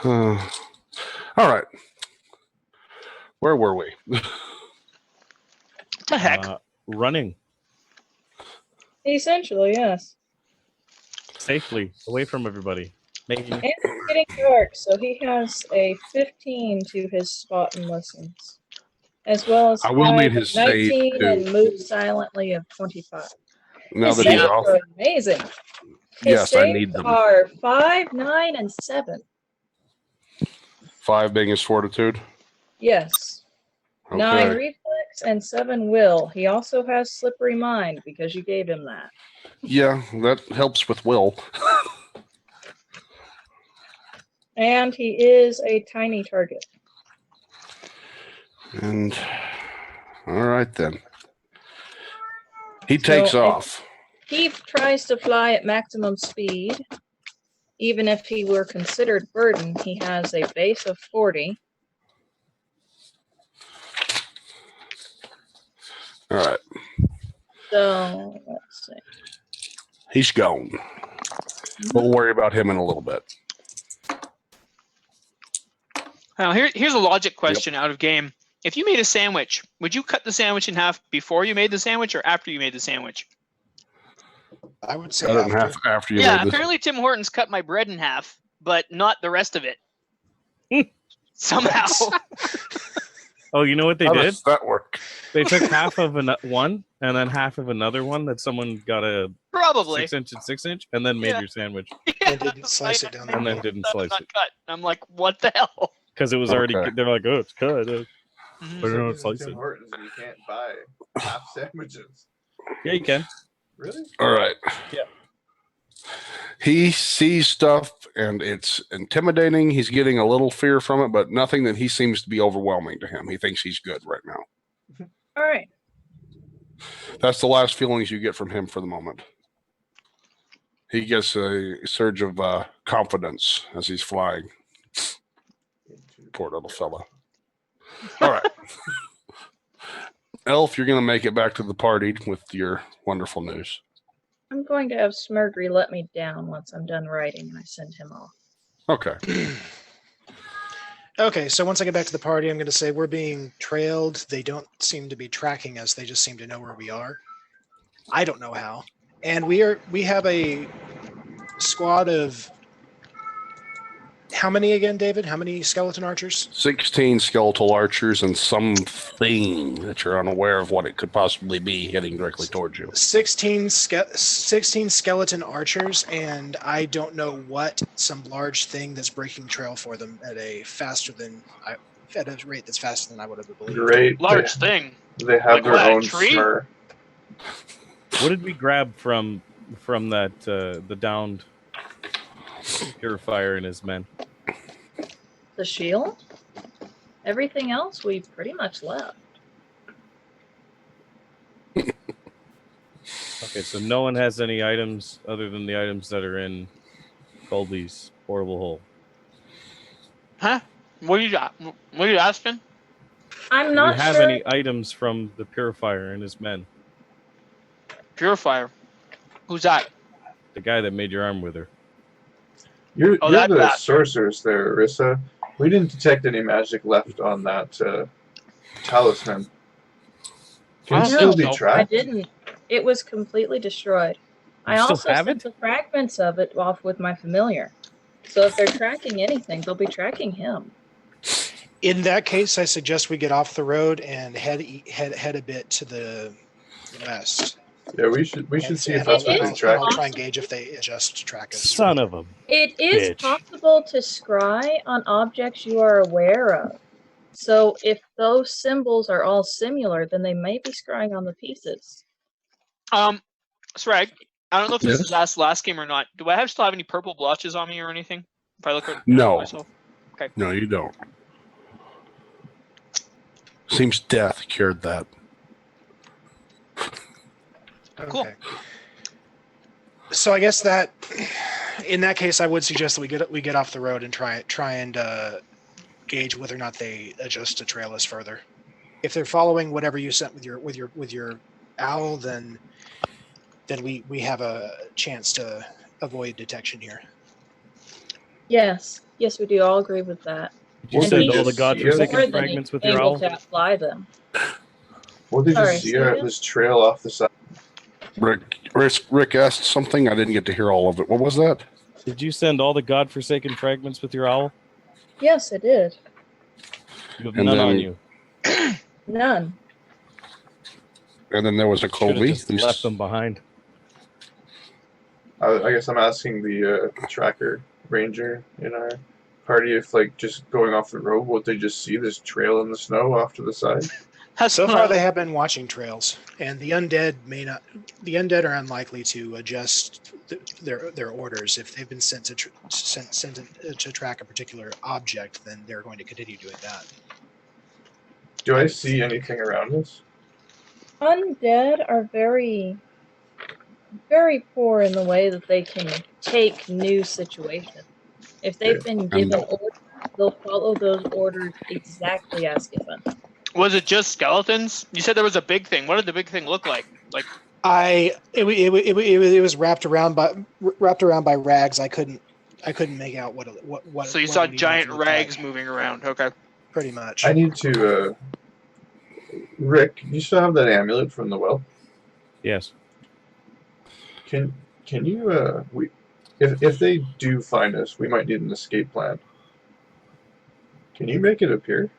Speaker 2: All right. Where were we?
Speaker 5: The heck?
Speaker 4: Running
Speaker 3: Essentially, yes.
Speaker 4: safely away from everybody. Maybe.
Speaker 3: And it's getting dark, so he has a 15 to his spot and listens. As well as
Speaker 2: I will
Speaker 3: 5
Speaker 2: need
Speaker 3: of
Speaker 2: his save,
Speaker 3: 19
Speaker 2: too.
Speaker 3: and move silently of 25.
Speaker 2: Now
Speaker 3: His
Speaker 2: that he's
Speaker 3: saves
Speaker 2: off.
Speaker 3: are amazing. His
Speaker 2: Yes, I
Speaker 3: saves
Speaker 2: need them.
Speaker 3: are 5, 9, and 7.
Speaker 2: 5 being his fortitude.
Speaker 3: Yes. 9
Speaker 2: Okay.
Speaker 3: reflex and 7 will. He also has slippery mind because you gave him that.
Speaker 2: Yeah, that helps with will.
Speaker 3: And he is a tiny target.
Speaker 2: And all right then. He takes
Speaker 3: So,
Speaker 2: off.
Speaker 3: He tries to fly at maximum speed. Even if he were considered burden, he has a base of 40.
Speaker 2: All right.
Speaker 3: So, let's see.
Speaker 2: He's gone. We'll worry about him in a little bit.
Speaker 5: Now, here's a logic question out of game. If you made a sandwich, would you cut the sandwich in half before you made the sandwich or after you made the sandwich?
Speaker 6: I would say
Speaker 2: Cut it in
Speaker 6: after.
Speaker 2: half after you
Speaker 5: Yeah,
Speaker 2: made this.
Speaker 5: apparently Tim Hortons cut my bread in half, but not the rest of it. Somehow.
Speaker 4: Oh, you know what they
Speaker 2: How
Speaker 4: did?
Speaker 2: does that work?
Speaker 4: They took half of one and then half of another one that someone got a
Speaker 5: Probably.
Speaker 4: 6-inch and 6-inch and then made
Speaker 5: Yeah.
Speaker 4: your sandwich
Speaker 6: And didn't slice it down the
Speaker 4: and then
Speaker 6: middle.
Speaker 4: didn't
Speaker 5: That was
Speaker 4: slice
Speaker 5: not
Speaker 4: it
Speaker 5: cut. I'm like, what the hell?
Speaker 4: because it was already.
Speaker 2: Okay.
Speaker 4: They're like, oh, it's cut.
Speaker 5: Mhm.
Speaker 4: But
Speaker 1: So
Speaker 4: don't
Speaker 1: in
Speaker 4: slice
Speaker 1: Tim
Speaker 4: it.
Speaker 1: Hortons, you can't buy half sandwiches.
Speaker 4: Yeah, you can.
Speaker 1: Really?
Speaker 2: All right.
Speaker 4: Yeah.
Speaker 2: He sees stuff and it's intimidating. He's getting a little fear from it, but nothing that he seems to be overwhelming to him. He thinks he's good right now.
Speaker 3: All right.
Speaker 2: That's the last feelings you get from him for the moment. He gets a surge of confidence as he's flying. Poor little fella. All right. Elf, you're going to make it back to the party with your wonderful news.
Speaker 3: I'm going to have Smurrrrh let me down once I'm done writing and I send him off.
Speaker 2: Okay.
Speaker 6: Okay, so once I get back to the party, I'm going to say we're being trailed. They don't seem to be tracking us. They just seem to know where we are. I don't know how. And we have a squad of how many again, David? How many skeleton archers?
Speaker 2: 16 skeletal archers and something that you're unaware of what it could possibly be heading directly towards you.
Speaker 6: 16 skeleton archers, and I don't know what, some large thing that's breaking trail for them at a rate that's faster than I would have believed.
Speaker 1: Great.
Speaker 5: Large thing.
Speaker 1: They have
Speaker 5: Like
Speaker 1: their
Speaker 5: what, a
Speaker 1: own
Speaker 5: tree?
Speaker 1: Smurrrrh.
Speaker 4: What did we grab from that the downed purifier and his men?
Speaker 3: The shield? Everything else we pretty much left.
Speaker 4: Okay, so no one has any items other than the items that are in Colby's portable hole.
Speaker 5: Huh? What are you asking?
Speaker 3: I'm
Speaker 4: Do you
Speaker 3: not
Speaker 4: have
Speaker 3: sure.
Speaker 4: any items from the purifier and his men?
Speaker 5: Purifier. Who's that?
Speaker 4: The guy that made your arm wither.
Speaker 1: You're
Speaker 5: that
Speaker 1: the
Speaker 5: bastard.
Speaker 1: sorceress there, Erisa. We didn't detect any magic left on that talisman. Can
Speaker 5: I
Speaker 1: it
Speaker 5: don't
Speaker 1: still
Speaker 5: think
Speaker 1: be
Speaker 5: so.
Speaker 3: I
Speaker 1: tracked?
Speaker 3: didn't. It was completely destroyed.
Speaker 4: You
Speaker 3: I
Speaker 4: still
Speaker 3: also
Speaker 4: have
Speaker 3: sent
Speaker 4: it?
Speaker 3: the fragments of it off with my familiar. So if they're tracking anything, they'll be tracking him.
Speaker 6: In that case, I suggest we get off the road and head a bit to the west.
Speaker 1: Yeah, we should see if
Speaker 6: And
Speaker 1: that's what
Speaker 3: It
Speaker 1: they
Speaker 3: is
Speaker 1: track.
Speaker 6: I'll try and gauge if they adjust to track us.
Speaker 4: Son of a...
Speaker 3: It is
Speaker 4: Bitch.
Speaker 3: possible to scry on objects you are aware of. So if those symbols are all similar, then they may be scrying on the pieces.
Speaker 5: Sragg, I don't know if this
Speaker 2: Yes?
Speaker 5: was asked last game or not. Do I still have any purple blotches on me or anything? If I look at
Speaker 2: No.
Speaker 5: myself.
Speaker 2: No, you don't. Seems death cured that.
Speaker 5: Cool.
Speaker 6: Okay. So I guess that, in that case, I would suggest that we get off the road and try and gauge whether or not they adjust to trail us further. If they're following whatever you sent with your owl, then we have a chance to avoid detection here.
Speaker 3: Yes, we do all agree with that.
Speaker 4: Did you
Speaker 1: Well,
Speaker 4: send
Speaker 1: they
Speaker 4: all the
Speaker 1: just see us?
Speaker 3: More
Speaker 4: godforsaken
Speaker 3: than
Speaker 4: fragments with your
Speaker 3: able
Speaker 4: owl?
Speaker 3: to apply them.
Speaker 1: Well, they
Speaker 3: Sorry,
Speaker 1: just see
Speaker 3: say again?
Speaker 1: this trail off the side.
Speaker 2: Rick asked something. I didn't get to hear all of it. What was that?
Speaker 4: Did you send all the godforsaken fragments with your owl?
Speaker 3: Yes, it did.
Speaker 4: You have
Speaker 2: And
Speaker 4: none on
Speaker 2: then-
Speaker 4: you.
Speaker 3: None.
Speaker 2: And then there was a
Speaker 4: Should have
Speaker 2: Colby.
Speaker 4: just left them behind.
Speaker 1: I guess I'm asking the tracker ranger in our party if, like, just going off the road, would they just see this trail in the snow off to the side?
Speaker 6: So far, they have been watching trails, and the undead may not. The undead are unlikely to adjust their orders if they've been sent to track a particular object. Then they're going to continue doing that.
Speaker 1: Do I see anything around us?
Speaker 3: Undead are very, very poor in the way that they can take new situations. If they've been given orders, they'll follow those orders exactly as given.
Speaker 5: Was it just skeletons? You said there was a big thing. What did the big thing look like? Like
Speaker 6: It was wrapped around by rags. I couldn't make out what.
Speaker 5: so you
Speaker 6: what
Speaker 5: saw
Speaker 6: it even
Speaker 5: giant
Speaker 6: looked
Speaker 5: rags
Speaker 6: like.
Speaker 5: moving around. Okay.
Speaker 6: Pretty much.
Speaker 1: I need to. Rick, you still have that amulet from the well?
Speaker 4: Yes.
Speaker 1: Can you if they do find us, we might need an escape plan. Can you make it appear?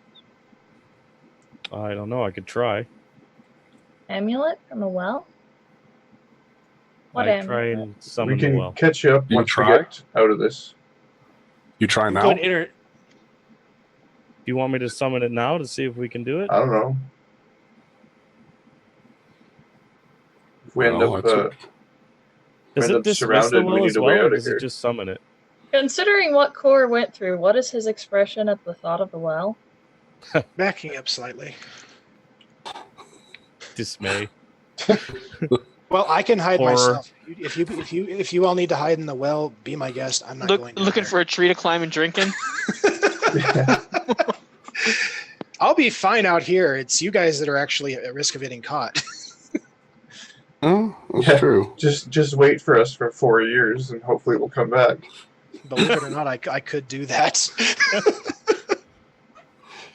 Speaker 4: I don't know. I could try.
Speaker 3: Amulet from the well? What
Speaker 4: I
Speaker 3: amulet?
Speaker 4: try and summon
Speaker 1: We
Speaker 4: the
Speaker 1: can
Speaker 4: well.
Speaker 1: catch you up
Speaker 2: You
Speaker 1: once we
Speaker 2: try?
Speaker 1: get out of this.
Speaker 2: You try now?
Speaker 6: Good
Speaker 4: Do you want me to summon it now to see if we can do it?
Speaker 1: I don't know. If we end
Speaker 2: Well,
Speaker 1: up,
Speaker 2: that's
Speaker 4: Does
Speaker 1: end
Speaker 4: it
Speaker 1: up
Speaker 4: dismiss the
Speaker 1: surrounded, we
Speaker 4: well
Speaker 1: need
Speaker 4: as
Speaker 1: a way
Speaker 4: well,
Speaker 1: out
Speaker 4: or
Speaker 1: of
Speaker 4: does
Speaker 1: here.
Speaker 4: it just summon it?
Speaker 3: Considering what Core went through, what is his expression at the thought of the well?
Speaker 6: Backing up slightly.
Speaker 4: Dismay.
Speaker 6: Well, I can hide
Speaker 4: Horror.
Speaker 6: myself. If you all need to hide in the well, be my guest. I'm not going down
Speaker 5: Looking
Speaker 6: there.
Speaker 5: for a tree to climb and drink in.
Speaker 6: I'll be fine out here. It's you guys that are actually at risk of getting caught.
Speaker 2: Oh, that's
Speaker 1: Yeah.
Speaker 2: true.
Speaker 1: just wait for us for 4 years, and hopefully we'll come back.
Speaker 6: Believe it or not, I could do that.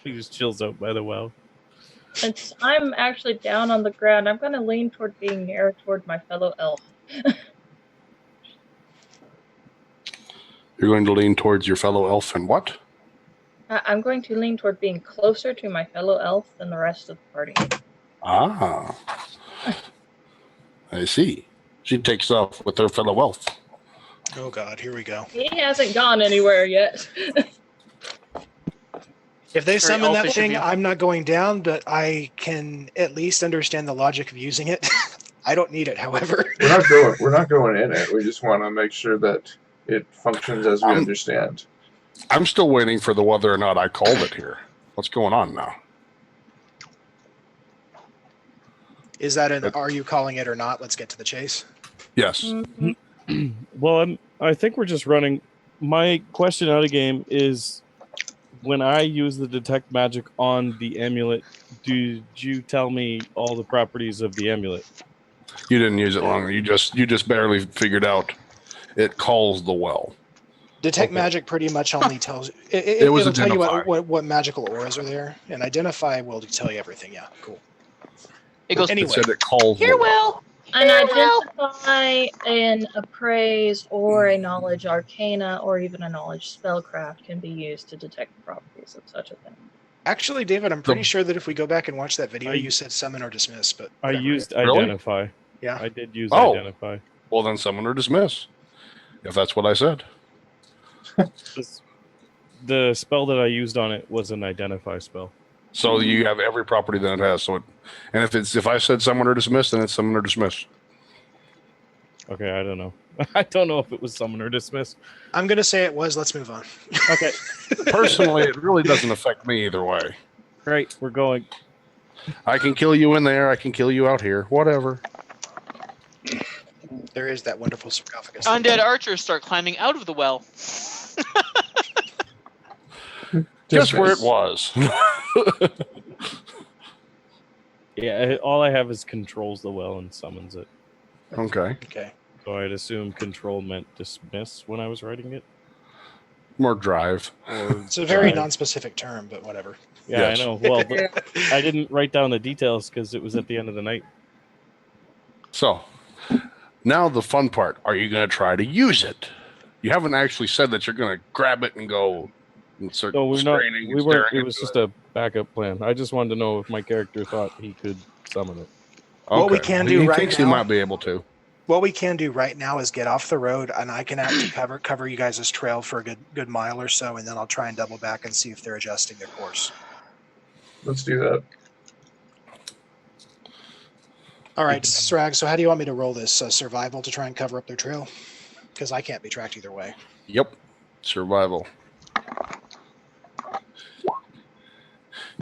Speaker 4: He just chills out by the well.
Speaker 3: Since I'm actually down on the ground, I'm going to lean toward being nearer toward my fellow elf.
Speaker 2: You're going to lean towards your fellow elf and what?
Speaker 3: I'm going to lean toward being closer to my fellow elf than the rest of the party.
Speaker 2: Ah. I see. She takes off with her fellow elf.
Speaker 6: Oh God, here we go.
Speaker 3: He hasn't gone anywhere yet.
Speaker 6: If they
Speaker 5: Very
Speaker 6: summon that
Speaker 5: elfish of
Speaker 6: thing,
Speaker 5: you.
Speaker 6: I'm not going down, but I can at least understand the logic of using it. I don't need it, however.
Speaker 1: We're not going in it. We just want to make sure that it functions as we
Speaker 2: I'm-
Speaker 1: understand.
Speaker 2: I'm still waiting for the whether or not I called it here. What's going on now?
Speaker 6: Is that an are you calling it or not? Let's get to the chase.
Speaker 2: Yes.
Speaker 3: Mhm.
Speaker 4: Well, I think we're just running. My question out of game is, when I use the detect magic on the amulet, did you tell me all the properties of the amulet?
Speaker 2: You didn't use it long. You just barely figured out it calls the well.
Speaker 6: Detect
Speaker 4: Okay.
Speaker 6: magic pretty much only tells
Speaker 2: It was
Speaker 6: it'll tell you
Speaker 2: identify.
Speaker 6: what magical auras are there, and identify will tell you everything. Yeah, cool.
Speaker 5: It goes.
Speaker 6: Anyway.
Speaker 2: It said it calls
Speaker 5: Here,
Speaker 2: the well.
Speaker 5: Will.
Speaker 3: An
Speaker 5: Here, Will.
Speaker 3: identify, an appraise, or a knowledge arcana, or even a knowledge spellcraft can be used to detect the properties of such a thing.
Speaker 6: Actually, David, I'm pretty
Speaker 2: The-
Speaker 6: sure that if we go back and watch that video,
Speaker 4: I-
Speaker 6: you said summon or dismiss, but
Speaker 4: I
Speaker 6: whatever.
Speaker 4: used
Speaker 2: Really?
Speaker 4: identify.
Speaker 6: Yeah.
Speaker 4: I did use
Speaker 2: Oh.
Speaker 4: identify.
Speaker 2: Well, then summon or dismiss. If that's what I said.
Speaker 4: The spell that I used on it was an identify spell.
Speaker 2: So you have every property that it has. So, if I said summon or dismiss, then it's summon or dismiss.
Speaker 4: Okay, I don't know. I don't know if it was summon or dismiss.
Speaker 6: I'm gonna say it was. Let's move on.
Speaker 4: Okay,
Speaker 2: Personally, it really doesn't affect me either way.
Speaker 4: great. We're going.
Speaker 2: I can kill you in there. I can kill you out here. Whatever.
Speaker 6: There is that wonderful sarcophagus.
Speaker 5: Undead archers start climbing out of the well.
Speaker 2: Guess where it
Speaker 1: Dismiss.
Speaker 2: was.
Speaker 4: Yeah, all I have is controls the well and summons it.
Speaker 2: Okay.
Speaker 6: Okay.
Speaker 4: So I'd assume control meant dismiss when I was writing it.
Speaker 2: More drive.
Speaker 4: Or
Speaker 6: It's a very
Speaker 4: drive.
Speaker 6: non-specific term, but whatever.
Speaker 4: Yeah,
Speaker 2: Yes.
Speaker 4: I know. Well,
Speaker 3: Yeah.
Speaker 4: I didn't write down the details because it was at the end of the night.
Speaker 2: So, now the fun part. Are you going to try to use it? You haven't actually said that you're going to grab it and go and start
Speaker 4: No, we're not.
Speaker 2: straining and
Speaker 4: We weren't.
Speaker 2: staring
Speaker 4: It was
Speaker 2: into
Speaker 4: just a backup plan. I just wanted to know if my character thought he could summon it.
Speaker 6: What we
Speaker 2: Okay.
Speaker 6: can
Speaker 2: Well,
Speaker 6: do
Speaker 2: he
Speaker 6: right
Speaker 2: thinks
Speaker 6: now-
Speaker 2: he might be able to.
Speaker 6: What we can do right now is get off the road, and I can actually cover you guys' trail for a good mile or so, and then I'll try and double back and see if they're adjusting their course.
Speaker 1: Let's do that.
Speaker 6: All right, Sragg. So how do you want me to roll this survival to try and cover up their trail? Because I can't be tracked either way.
Speaker 2: Yep. Survival.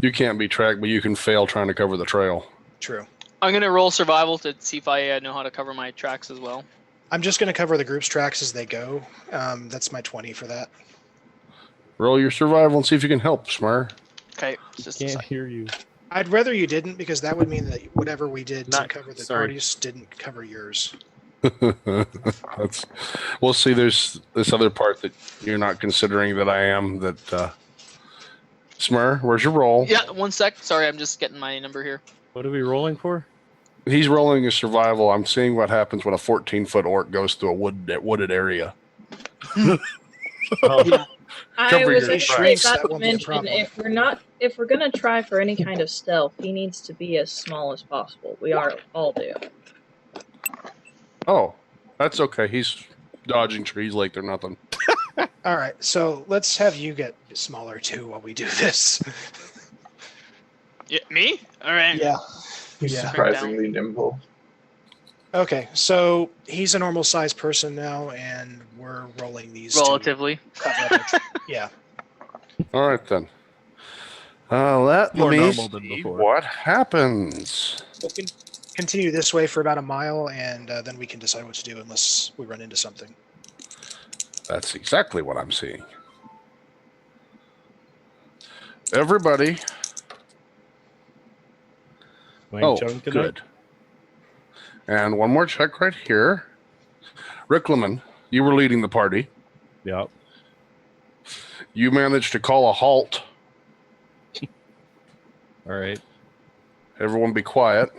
Speaker 2: You can't be tracked, but you can fail trying to cover the trail.
Speaker 6: True.
Speaker 5: I'm gonna roll survival to see if I know how to cover my tracks as well.
Speaker 6: I'm just going to cover the group's tracks as they go. That's my 20 for that.
Speaker 2: Roll your survival and see if you can help, Smurrrrh.
Speaker 5: Okay, it's just a
Speaker 4: Can't
Speaker 5: sec.
Speaker 4: hear you.
Speaker 6: I'd rather you didn't, because that would mean that whatever we did to
Speaker 4: Not-
Speaker 6: cover the
Speaker 4: sorry.
Speaker 6: parties didn't cover yours.
Speaker 2: That's, we'll see. There's this other part that you're not considering that I am. That Smurrrrh, where's your roll?
Speaker 5: Yeah, 1 sec. Sorry, I'm just getting my number here.
Speaker 4: What are we rolling for?
Speaker 2: He's rolling his survival. I'm seeing what happens when a 14-foot orc goes through a wooded area.
Speaker 4: Oh,
Speaker 3: I
Speaker 2: Covering
Speaker 3: was
Speaker 2: your
Speaker 3: actually
Speaker 6: tracks,
Speaker 3: about
Speaker 6: that
Speaker 3: to
Speaker 6: won't be a
Speaker 3: mention
Speaker 6: problem.
Speaker 3: if we're gonna try for any kind of stealth, he needs to be as small as possible. We all do.
Speaker 2: Oh, that's okay. He's dodging trees like they're nothing.
Speaker 6: All right, so let's have you get smaller too while we do this.
Speaker 5: Yeah, me? All right.
Speaker 6: Yeah.
Speaker 1: He's
Speaker 6: Yeah.
Speaker 1: surprisingly nimble.
Speaker 6: Okay, so he's a normal sized person now, and we're rolling these. to
Speaker 5: Relatively.
Speaker 6: cover up yeah.
Speaker 2: All right then. Let
Speaker 4: More
Speaker 2: me
Speaker 4: normal than
Speaker 2: see
Speaker 4: before.
Speaker 2: what happens.
Speaker 6: We'll continue this way for about a mile, and then we can decide what to do unless we run into something.
Speaker 2: That's exactly what I'm seeing. Everybody.
Speaker 4: Wayne
Speaker 2: Oh,
Speaker 4: Chung tonight?
Speaker 2: good. And one more check right here. Riclamin, you were leading the party.
Speaker 4: Yeah.
Speaker 2: You managed to call a halt.
Speaker 4: All right.
Speaker 2: Everyone be quiet.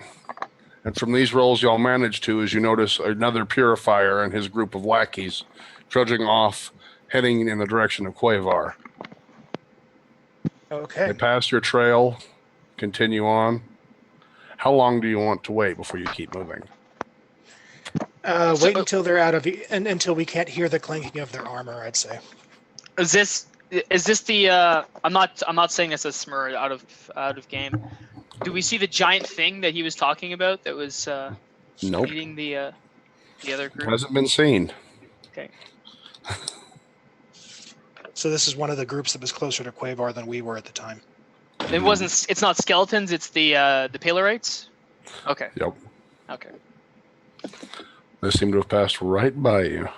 Speaker 2: And from these rolls y'all managed to, as you notice another purifier and his group of lackeys trudging off, heading in the direction of Quavar.
Speaker 6: Okay.
Speaker 2: They pass your trail, continue on. How long do you want to wait before you keep moving?
Speaker 6: Wait until they're out of and until we can't hear the clanking of their armor. I'd say.
Speaker 5: Is this the? I'm not saying this as Smurrrrh out of game. Do we see the giant thing that he was talking about that was
Speaker 2: Nope.
Speaker 5: leading the other group?
Speaker 2: Hasn't been seen.
Speaker 5: Okay.
Speaker 6: So this is one of the groups that was closer to Quavar than we were at the time.
Speaker 5: It wasn't. It's not skeletons. It's the Palerites. Okay.
Speaker 2: Yep.
Speaker 5: Okay.
Speaker 2: They seem to have passed right by you.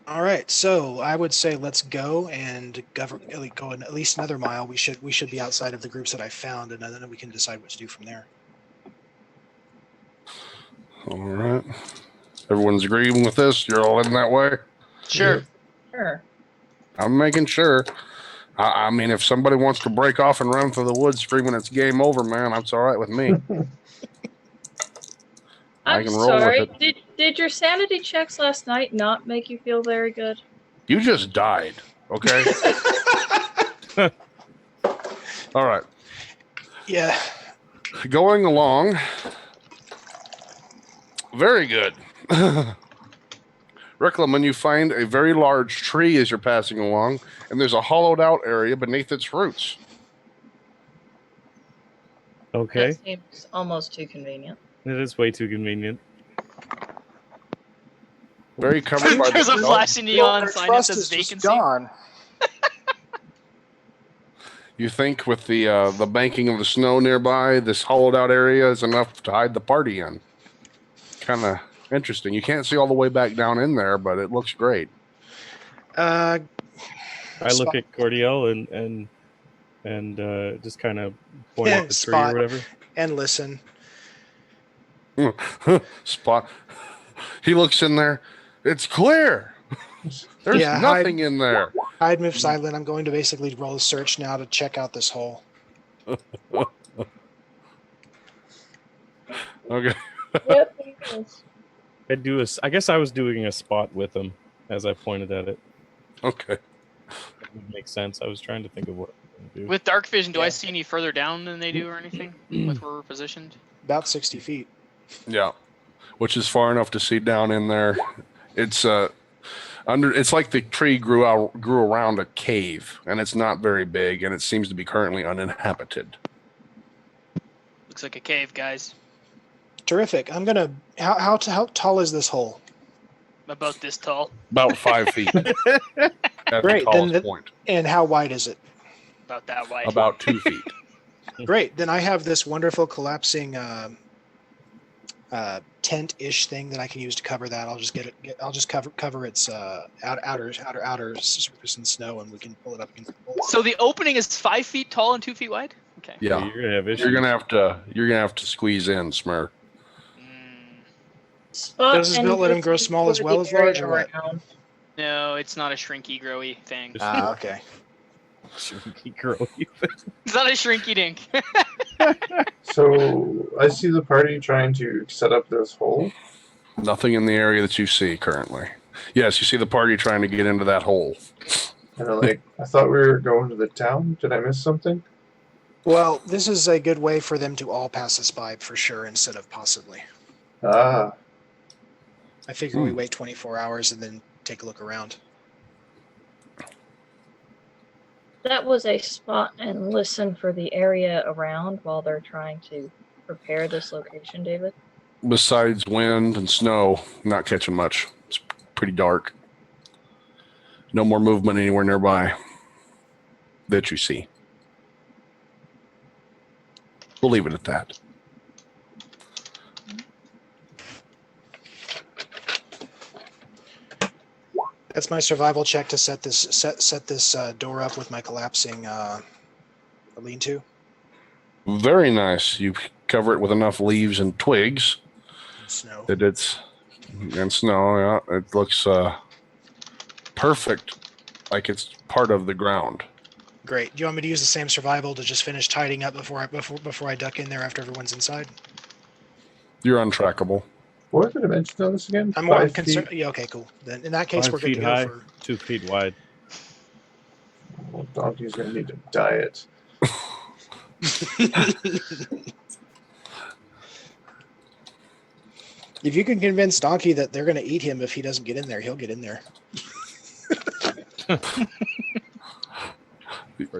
Speaker 6: All right, so I would say let's go and go at least another mile. We should be outside of the groups that I found, and then we can decide what to do from there.
Speaker 2: All right. Everyone's agreeing with this? You're all in that way?
Speaker 5: Sure.
Speaker 3: Sure.
Speaker 2: I'm making sure. I mean, if somebody wants to break off and run through the woods screaming it's game over, man, that's all right with me. I
Speaker 3: I'm
Speaker 2: can roll
Speaker 3: sorry.
Speaker 2: with it.
Speaker 3: Did your sanity checks last night not make you feel very good?
Speaker 2: You just died, okay? All right.
Speaker 6: Yeah.
Speaker 2: Going along. Very good. Riclamin, you find a very large tree as you're passing along, and there's a hollowed out area beneath its roots.
Speaker 4: Okay.
Speaker 3: That seems almost too convenient.
Speaker 4: It is way too convenient.
Speaker 2: Very covered by
Speaker 5: There's a
Speaker 2: the
Speaker 5: flashing neon
Speaker 6: Our
Speaker 5: sign that
Speaker 6: trust
Speaker 5: says
Speaker 6: is just
Speaker 5: vacancy.
Speaker 6: gone.
Speaker 2: You think with the banking of the snow nearby, this hollowed out area is enough to hide the party in. Kind of interesting. You can't see all the way back down in there, but it looks great.
Speaker 6: Uh,
Speaker 4: I look
Speaker 6: Spot.
Speaker 4: at Cordial and just kind of point
Speaker 6: Yeah,
Speaker 4: at the tree
Speaker 6: spot.
Speaker 4: or whatever.
Speaker 6: and listen.
Speaker 2: Spot. He looks in there. It's clear. There's
Speaker 6: Yeah,
Speaker 2: nothing in there.
Speaker 6: I'd move silent. I'm going to basically roll a search now to check out this hole.
Speaker 2: Okay.
Speaker 3: Yep. It is.
Speaker 4: I guess I was doing a spot with him as I pointed at it.
Speaker 2: Okay.
Speaker 4: That would make sense. I was trying to think of what to do.
Speaker 5: With dark vision, do I
Speaker 6: Yeah.
Speaker 5: see any further down than they do or anything with where we're positioned?
Speaker 6: About 60 feet.
Speaker 2: Yeah. Which is far enough to see down in there. It's it's like the tree grew around a cave, and it's not very big, and it seems to be currently uninhabited.
Speaker 5: Looks like a cave, guys.
Speaker 6: Terrific. I'm gonna. How tall is this hole?
Speaker 5: About this tall.
Speaker 2: About 5 feet. At
Speaker 6: Great,
Speaker 2: the
Speaker 6: then
Speaker 2: tallest point.
Speaker 6: And how wide is it?
Speaker 5: About that wide.
Speaker 2: About 2 feet.
Speaker 6: Great. Then I have this wonderful collapsing tent-ish thing that I can use to cover that. I'll just I'll just cover its outer surface in snow, and we can pull it up against the wall.
Speaker 5: So the opening is 5 feet tall and 2 feet wide? Okay.
Speaker 2: Yeah.
Speaker 4: You're gonna have issues.
Speaker 2: You're gonna have to squeeze in, Smurrrrh.
Speaker 5: Mm,
Speaker 3: Spot
Speaker 6: Does this
Speaker 3: and
Speaker 6: build let him
Speaker 3: listen
Speaker 6: grow small as
Speaker 3: for
Speaker 6: well
Speaker 3: the
Speaker 6: as large,
Speaker 3: area
Speaker 6: or what?
Speaker 3: around.
Speaker 5: no, it's not a shrinky growy thing.
Speaker 6: Ah, okay.
Speaker 4: Shrinky girl.
Speaker 5: It's not a shrinky dink.
Speaker 1: So I see the party trying to set up this hole.
Speaker 2: Nothing in the area that you see currently. Yes, you see the party trying to get into that hole.
Speaker 1: And I'm like, I thought we were going to the town. Did I miss something?
Speaker 6: Well, this is a good way for them to all pass us by for sure, instead of possibly.
Speaker 1: Ah,
Speaker 6: I figure we wait 24 hours and then take a look around.
Speaker 3: That was a spot and listen for the area around while they're trying to prepare this location, David.
Speaker 2: Besides wind and snow, not catching much. It's pretty dark. No more movement anywhere nearby that you see. We'll leave it at that.
Speaker 6: That's my survival check to set this door up with my collapsing lean-to.
Speaker 2: Very nice. You cover it with enough leaves and twigs
Speaker 6: Snow.
Speaker 2: that it's and snow. Yeah, it looks perfect, like it's part of the ground.
Speaker 6: Great. Do you want me to use the same survival to just finish tidying up before I duck in there after everyone's inside?
Speaker 2: You're untrackable.
Speaker 1: what was the dimensions on this again?
Speaker 6: I'm more
Speaker 1: 5
Speaker 6: concerned.
Speaker 1: feet?
Speaker 6: Yeah. Okay. Cool. Then in that case,
Speaker 4: 5
Speaker 6: we're good
Speaker 4: feet
Speaker 6: to go
Speaker 4: high,
Speaker 6: for.
Speaker 4: 2 feet wide.
Speaker 1: Well, Donkey's gonna need a diet.
Speaker 6: If you can convince Donkey that they're going to eat him if he doesn't get in there, he'll get in there.
Speaker 4: Or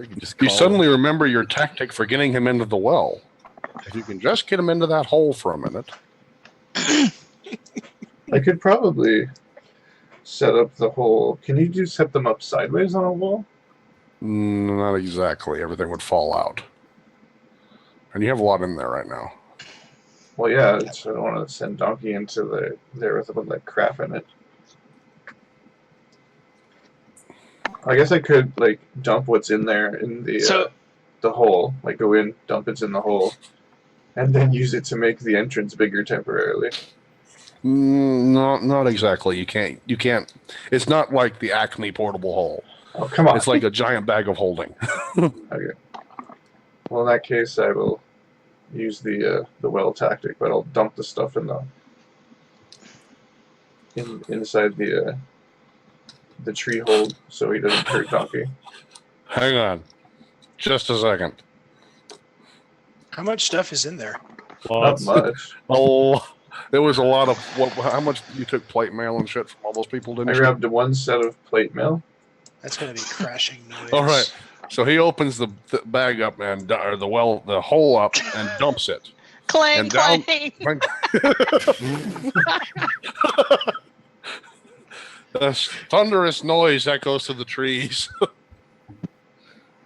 Speaker 4: you can just
Speaker 2: You
Speaker 4: call
Speaker 2: suddenly remember your tactic for getting him into the well. If you can just get him into that hole for a minute.
Speaker 1: I could probably set up the whole. Can you just set them up sideways on a wall?
Speaker 2: Not exactly. Everything would fall out. And you have a lot in there right now.
Speaker 1: Well, yeah. So I don't want to send Donkey into there with a bunch of crap in it. I guess I could like dump what's in there in the hole. Like go in, dump it's in the hole, and then use it to make the entrance bigger temporarily.
Speaker 2: Not exactly. You can't. It's not like the Acme portable hole.
Speaker 1: Oh, come on.
Speaker 2: It's like a giant bag of holding.
Speaker 1: Okay. Well, in that case, I will use the well tactic, but I'll dump the stuff inside the tree hole so he doesn't hurt Donkey.
Speaker 2: Hang on. Just a second.
Speaker 6: How much stuff is in there?
Speaker 1: Not much.
Speaker 2: Oh, there was a lot of. How much you took plate mail and shit from all those people, didn't
Speaker 1: I
Speaker 2: you?
Speaker 1: grabbed one set of plate mail.
Speaker 6: That's going to be crashing noise.
Speaker 2: All right. So he opens the bag up and or the hole up and dumps it.
Speaker 5: Clang,
Speaker 2: And down-
Speaker 5: clang.
Speaker 2: The thunderous noise echoes to the trees.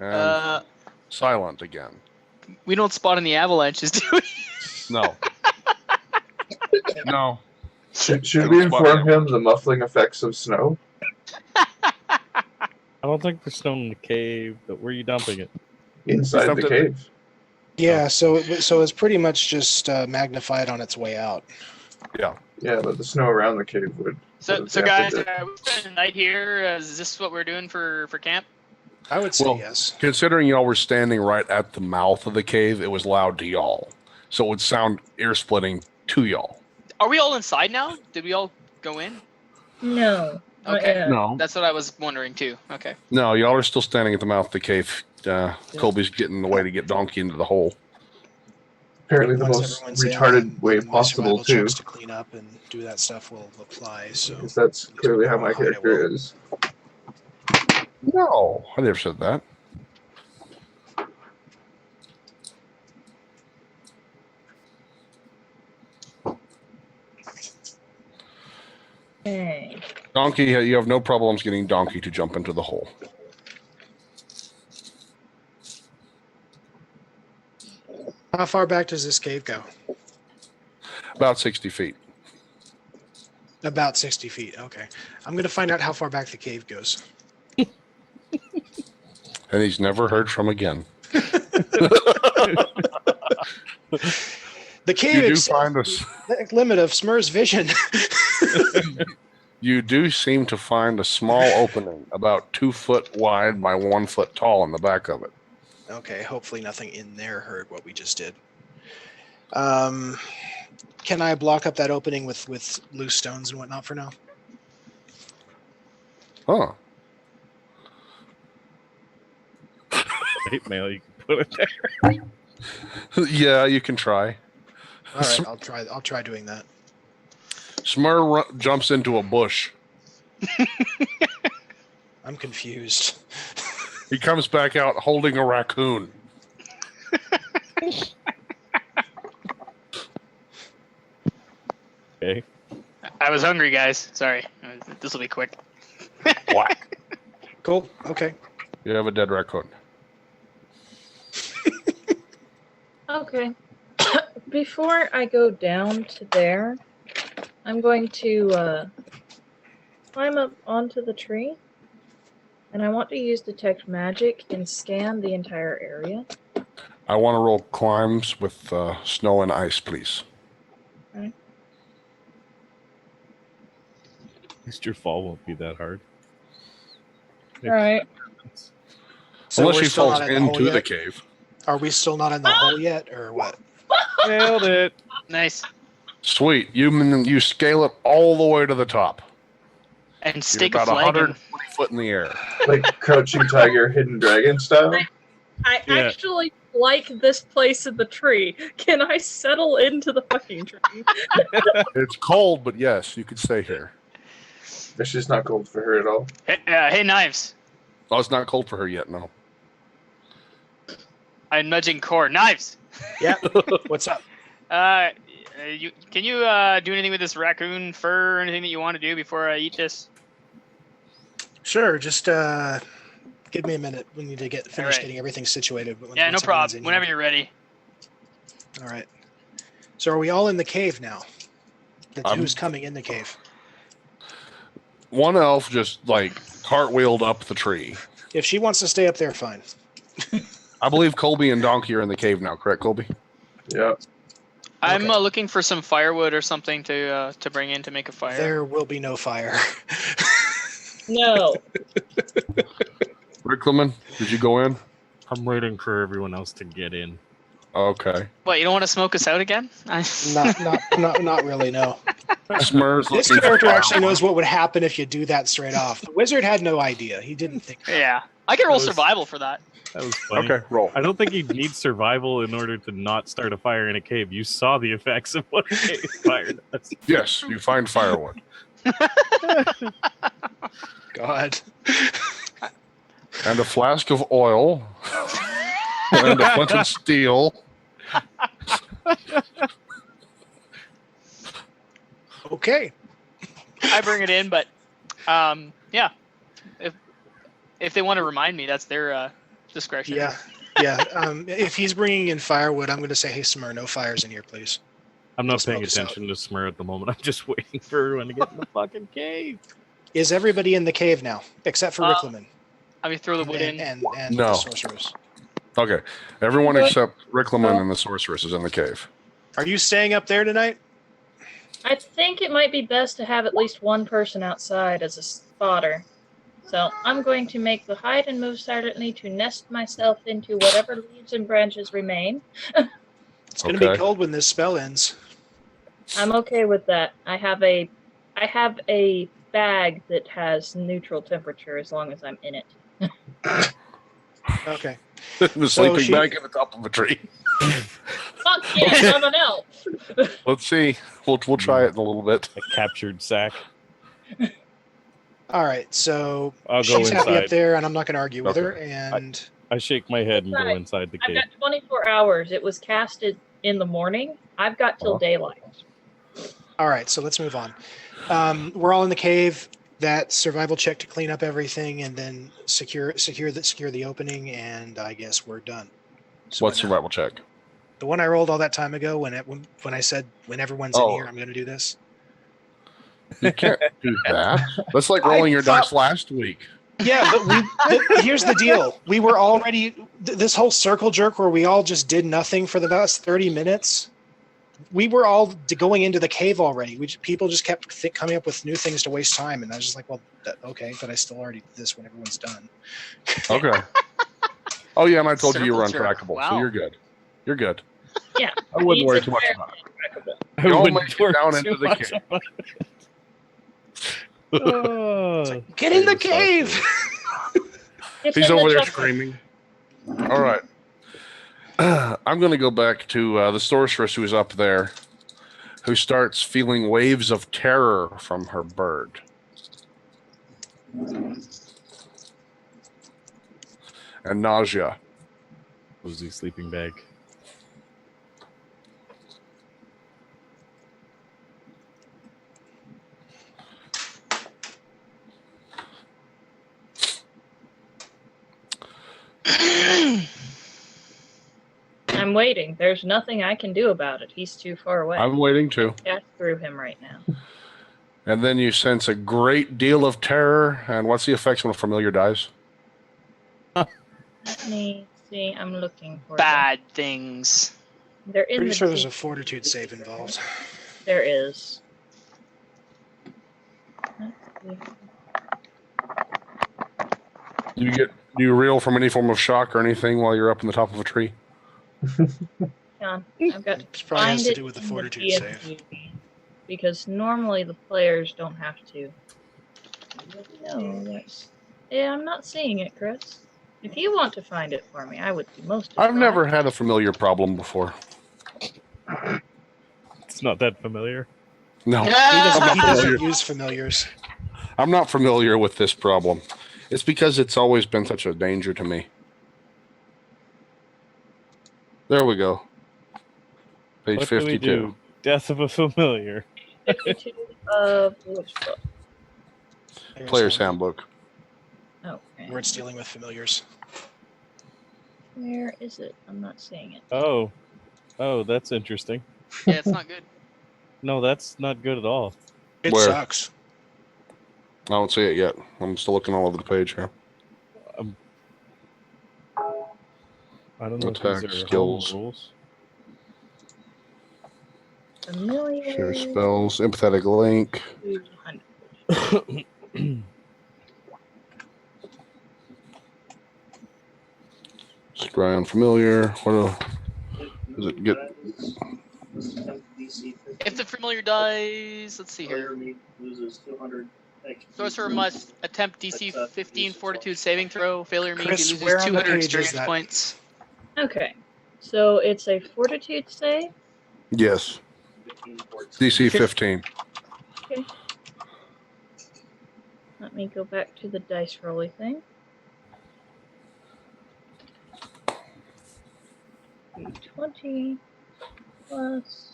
Speaker 2: And silent again.
Speaker 5: We don't spot any avalanches, do we?
Speaker 2: No. No.
Speaker 1: Should we inform him the muffling effects of snow?
Speaker 4: I don't think there's snow in the cave, but where are you dumping it?
Speaker 1: Inside the
Speaker 2: Something-
Speaker 1: cave.
Speaker 6: Yeah, so it's pretty much just magnified on its way out.
Speaker 2: Yeah.
Speaker 1: Yeah, but the snow around the cave would.
Speaker 5: So guys, we spend the night here. Is this what we're doing for camp?
Speaker 6: I would say
Speaker 2: Well,
Speaker 6: yes.
Speaker 2: Considering y'all were standing right at the mouth of the cave, it was loud to y'all. So it would sound ear-splitting to y'all.
Speaker 5: Are we all inside now? Did we all go in?
Speaker 3: No. not
Speaker 5: Okay.
Speaker 3: yet.
Speaker 2: No.
Speaker 5: That's what I was wondering too. Okay.
Speaker 2: No, y'all are still standing at the mouth of the cave. Colby's getting the way to get Donkey into the hole.
Speaker 1: Apparently the
Speaker 6: Once
Speaker 1: most
Speaker 6: everyone's in,
Speaker 1: retarded
Speaker 6: then
Speaker 1: way
Speaker 6: my
Speaker 1: possible
Speaker 6: survival
Speaker 1: too.
Speaker 6: checks to clean up and do that stuff will apply. So
Speaker 1: Because that's clearly how my character is.
Speaker 2: No, I never said that.
Speaker 3: Okay.
Speaker 2: Donkey, you have no problems getting Donkey to jump into the hole.
Speaker 6: how far back does this cave go?
Speaker 2: About 60 feet.
Speaker 6: About 60 feet. Okay. I'm going to find out how far back the cave goes.
Speaker 2: And he's never heard from again.
Speaker 6: The cave
Speaker 2: You do
Speaker 6: exceeds
Speaker 2: find us.
Speaker 6: the limit of Smurrrrh's vision.
Speaker 2: You do seem to find a small opening, about 2 foot wide by 1 foot tall in the back of it.
Speaker 6: Okay, hopefully nothing in there heard what we just did. Can I block up that opening with loose stones and whatnot for now?
Speaker 2: Huh.
Speaker 4: Plate mail, you can put it there.
Speaker 2: Yeah, you can try.
Speaker 6: All right, I'll try doing that.
Speaker 2: Smurrrrh jumps into a bush.
Speaker 6: I'm confused.
Speaker 2: He comes back out holding a raccoon.
Speaker 4: Okay.
Speaker 5: I was hungry, guys. Sorry. This will be quick.
Speaker 2: Whack.
Speaker 6: Cool. Okay.
Speaker 2: You have a dead raccoon.
Speaker 3: Okay. Before I go down to there, I'm going to climb up onto the tree. And I want to use Detect Magic and scan the entire area.
Speaker 2: I want to roll climbs with snow and ice, please.
Speaker 3: Okay.
Speaker 4: At least your fall won't be that hard.
Speaker 3: Alright.
Speaker 6: So
Speaker 2: Unless
Speaker 6: we're
Speaker 2: she
Speaker 6: still
Speaker 2: falls
Speaker 6: not in the hole
Speaker 2: into the
Speaker 6: yet?
Speaker 2: cave.
Speaker 6: Are we still not in the hole yet, or what?
Speaker 4: Nailed it.
Speaker 5: Nice.
Speaker 2: Sweet. You scale it all the way to the top.
Speaker 5: And
Speaker 2: You're
Speaker 5: stake a
Speaker 2: about
Speaker 5: flag.
Speaker 2: 120 foot in the air.
Speaker 1: Like Crouching Tiger, Hidden Dragon style.
Speaker 3: I
Speaker 4: Yeah.
Speaker 3: actually like this place in the tree. Can I settle into the fucking tree?
Speaker 2: It's cold, but yes, you could stay here.
Speaker 1: It's just not cold for her at all.
Speaker 5: Hey, Knives.
Speaker 2: Oh, it's not cold for her yet, no.
Speaker 5: I'm nudging Core. Knives.
Speaker 6: Yeah. What's up?
Speaker 5: Can you do anything with this raccoon fur or anything that you want to do before I eat this?
Speaker 6: Sure. Just give me a minute. We need to finish
Speaker 5: Alright.
Speaker 6: getting everything situated.
Speaker 5: Yeah, no
Speaker 6: once everyone's
Speaker 5: problem.
Speaker 6: in
Speaker 5: Whenever
Speaker 6: here.
Speaker 5: you're ready.
Speaker 6: All right. So are we all in the cave now?
Speaker 2: I'm-
Speaker 6: Who's coming in the cave?
Speaker 2: One elf just like cartwheeled up the tree.
Speaker 6: If she wants to stay up there, fine.
Speaker 2: I believe Colby and Donkey are in the cave now, correct, Colby?
Speaker 1: Yeah.
Speaker 5: I'm
Speaker 6: Okay.
Speaker 5: looking for some firewood or something to bring in to make a fire.
Speaker 6: There will be no fire.
Speaker 3: No.
Speaker 2: Riclamin, did you go in?
Speaker 4: I'm waiting for everyone else to get in.
Speaker 2: Okay.
Speaker 5: What, you don't want to smoke us out again?
Speaker 6: Not really. No.
Speaker 2: Smurrrrh's
Speaker 6: This
Speaker 2: looking for
Speaker 6: character actually
Speaker 2: firewood.
Speaker 6: knows what would happen if you do that straight off. The wizard had no idea. He didn't think.
Speaker 5: Yeah. I can roll
Speaker 4: That was-
Speaker 5: survival for that.
Speaker 4: That was funny.
Speaker 2: Okay, roll.
Speaker 4: I don't think you need survival in order to not start a fire in a cave. You saw the effects of what a cave fire does.
Speaker 2: Yes, you find firewood.
Speaker 6: God.
Speaker 2: And a flask of oil. And a flint and steel.
Speaker 6: Okay.
Speaker 5: I bring it in, but yeah. If they want to remind me, that's their discretion.
Speaker 6: Yeah. Yeah. If he's bringing in firewood, I'm going to say, "Hey, Smurrrrh, no fires in here, please."
Speaker 4: I'm not
Speaker 6: Let's
Speaker 4: paying
Speaker 6: smoke us out.
Speaker 4: attention to Smurrrrh at the moment. I'm just waiting for everyone to get in the fucking cave.
Speaker 6: Is everybody in the cave now, except for Riclamin
Speaker 5: I mean, throw the wood in.
Speaker 6: and
Speaker 2: No.
Speaker 6: the sorceress?
Speaker 2: Okay. Everyone except Riclamin and the sorceress is in the cave.
Speaker 6: Are you staying up there tonight?
Speaker 3: I think it might be best to have at least one person outside as a spotter. So I'm going to make the hide and move silently to nest myself into whatever leaves and branches remain.
Speaker 6: It's going to
Speaker 2: Okay.
Speaker 6: be cold when this spell ends.
Speaker 3: I'm okay with that. I have a bag that has neutral temperature as long as I'm in it.
Speaker 6: Okay.
Speaker 2: The
Speaker 6: So
Speaker 2: sleeping
Speaker 6: she-
Speaker 2: bag at the top of a tree.
Speaker 3: Fuck yeah, I'm an elf.
Speaker 2: Let's see. We'll try it in a little bit.
Speaker 4: A captured sack.
Speaker 6: All right. So
Speaker 4: I'll go
Speaker 6: she's happy up
Speaker 4: inside.
Speaker 6: there, and I'm not going to argue with her.
Speaker 2: Okay.
Speaker 6: And
Speaker 4: I shake my head and go
Speaker 3: Right.
Speaker 4: inside the
Speaker 3: I've
Speaker 4: cave.
Speaker 3: got 24 hours. It was casted in the morning. I've got till
Speaker 2: Uh-huh.
Speaker 3: daylight.
Speaker 6: all right. So let's move on. We're all in the cave. That survival check to clean up everything, and then secure the opening, and I guess we're done. So
Speaker 2: What's
Speaker 6: now-
Speaker 2: survival check?
Speaker 6: The one I rolled all that time ago when I said when everyone's in
Speaker 2: Oh.
Speaker 6: here, I'm going to do this.
Speaker 2: You can't do that. That's like
Speaker 6: I
Speaker 2: rolling your
Speaker 6: thought-
Speaker 2: dice last week.
Speaker 6: Yeah, but here's the deal. We were already this whole circle jerk where we all just did nothing for the last 30 minutes. We were all going into the cave already. People just kept coming up with new things to waste time, and I was just like, well, okay, but I still already did this when everyone's done.
Speaker 2: Okay. Oh yeah, and I told you you were
Speaker 5: Circle jerk.
Speaker 2: untrackable, so
Speaker 5: Wow.
Speaker 2: you're good. You're good.
Speaker 3: Yeah.
Speaker 2: I wouldn't worry
Speaker 3: He's
Speaker 2: too much
Speaker 3: very
Speaker 2: about it.
Speaker 4: I
Speaker 2: You all
Speaker 4: wouldn't
Speaker 2: make it
Speaker 4: worry
Speaker 2: down
Speaker 4: too
Speaker 2: into the
Speaker 4: much
Speaker 2: cave.
Speaker 4: about it. Oh.
Speaker 6: Get in the
Speaker 4: Cave is
Speaker 6: cave!
Speaker 3: It's
Speaker 2: He's
Speaker 3: in the
Speaker 2: over there
Speaker 3: jungle.
Speaker 2: screaming. All right. I'm going to go back to the sorceress who's up there, who starts feeling waves of terror from her bird. And nausea.
Speaker 4: Cozy sleeping bag.
Speaker 3: I'm waiting. There's nothing I can do about it. He's too far away.
Speaker 2: I'm waiting too.
Speaker 3: Cast through him right now.
Speaker 2: And then you sense a great deal of terror. And what's the effects when a familiar dies?
Speaker 3: Let me see. I'm looking for them.
Speaker 5: Bad things.
Speaker 3: They're in
Speaker 6: Pretty
Speaker 3: the
Speaker 6: sure there's a
Speaker 3: deep-
Speaker 6: fortitude save involved.
Speaker 3: There is. Let's see.
Speaker 2: Do you reel from any form of shock or anything while you're up in the top of a tree?
Speaker 3: John, I've got to
Speaker 6: It probably has
Speaker 3: find
Speaker 6: to
Speaker 3: it
Speaker 6: do with the
Speaker 3: in
Speaker 6: fortitude
Speaker 3: DMG,
Speaker 6: save.
Speaker 3: because normally the players don't have to. No, that's. Yeah, I'm not seeing it, Chris. If you want to find it for me, I would be most.
Speaker 2: I've never
Speaker 3: obliged.
Speaker 2: had a familiar problem before.
Speaker 4: It's not that familiar.
Speaker 2: No,
Speaker 6: He
Speaker 2: I'm not
Speaker 6: doesn't
Speaker 2: familiar.
Speaker 6: use familiars.
Speaker 2: I'm not familiar with this problem. It's because it's always been such a danger to me. There we go. Page
Speaker 4: What do we
Speaker 2: 52.
Speaker 4: do? Death of a familiar.
Speaker 3: 52 of which book?
Speaker 2: Player's Handbook.
Speaker 3: Okay.
Speaker 6: Word stealing with familiars.
Speaker 3: Where is it? I'm not seeing it.
Speaker 4: Oh, that's interesting.
Speaker 5: Yeah, it's not good.
Speaker 4: No, that's not good at all.
Speaker 6: It
Speaker 2: Where?
Speaker 6: sucks.
Speaker 2: I don't see it yet. I'm still looking all over the page here.
Speaker 4: I don't know
Speaker 2: Attack,
Speaker 4: if these are
Speaker 2: skills.
Speaker 4: home rules.
Speaker 3: Familiar.
Speaker 2: Share spells. Empathetic link.
Speaker 3: 200.
Speaker 2: Scry on familiar. What does it get?
Speaker 5: If the familiar dies, let's see here. Sorcerer must attempt DC 15 Fortitude saving throw. Failure means
Speaker 6: Chris,
Speaker 5: he loses
Speaker 6: where on the
Speaker 5: 200
Speaker 6: page is
Speaker 5: experience
Speaker 6: that?
Speaker 5: points.
Speaker 3: Okay. So it's a fortitude save.
Speaker 2: Yes. DC 15.
Speaker 3: Okay. Let me go back to the dice rolly thing. 20 plus.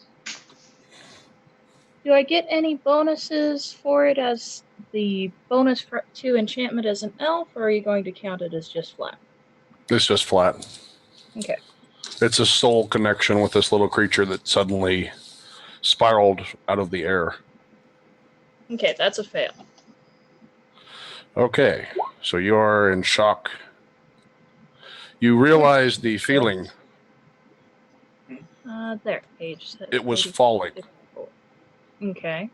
Speaker 3: Do I get any bonuses for it as the bonus to enchantment as an elf, or are you going to count it as just flat?
Speaker 2: It's just flat.
Speaker 3: Okay.
Speaker 2: It's a soul connection with this little creature that suddenly spiraled out of the air.
Speaker 3: Okay, that's a fail.
Speaker 2: Okay, so you are in shock. You realize the feeling.
Speaker 3: There, page.
Speaker 2: It was
Speaker 3: 34.
Speaker 2: falling.
Speaker 3: Okay.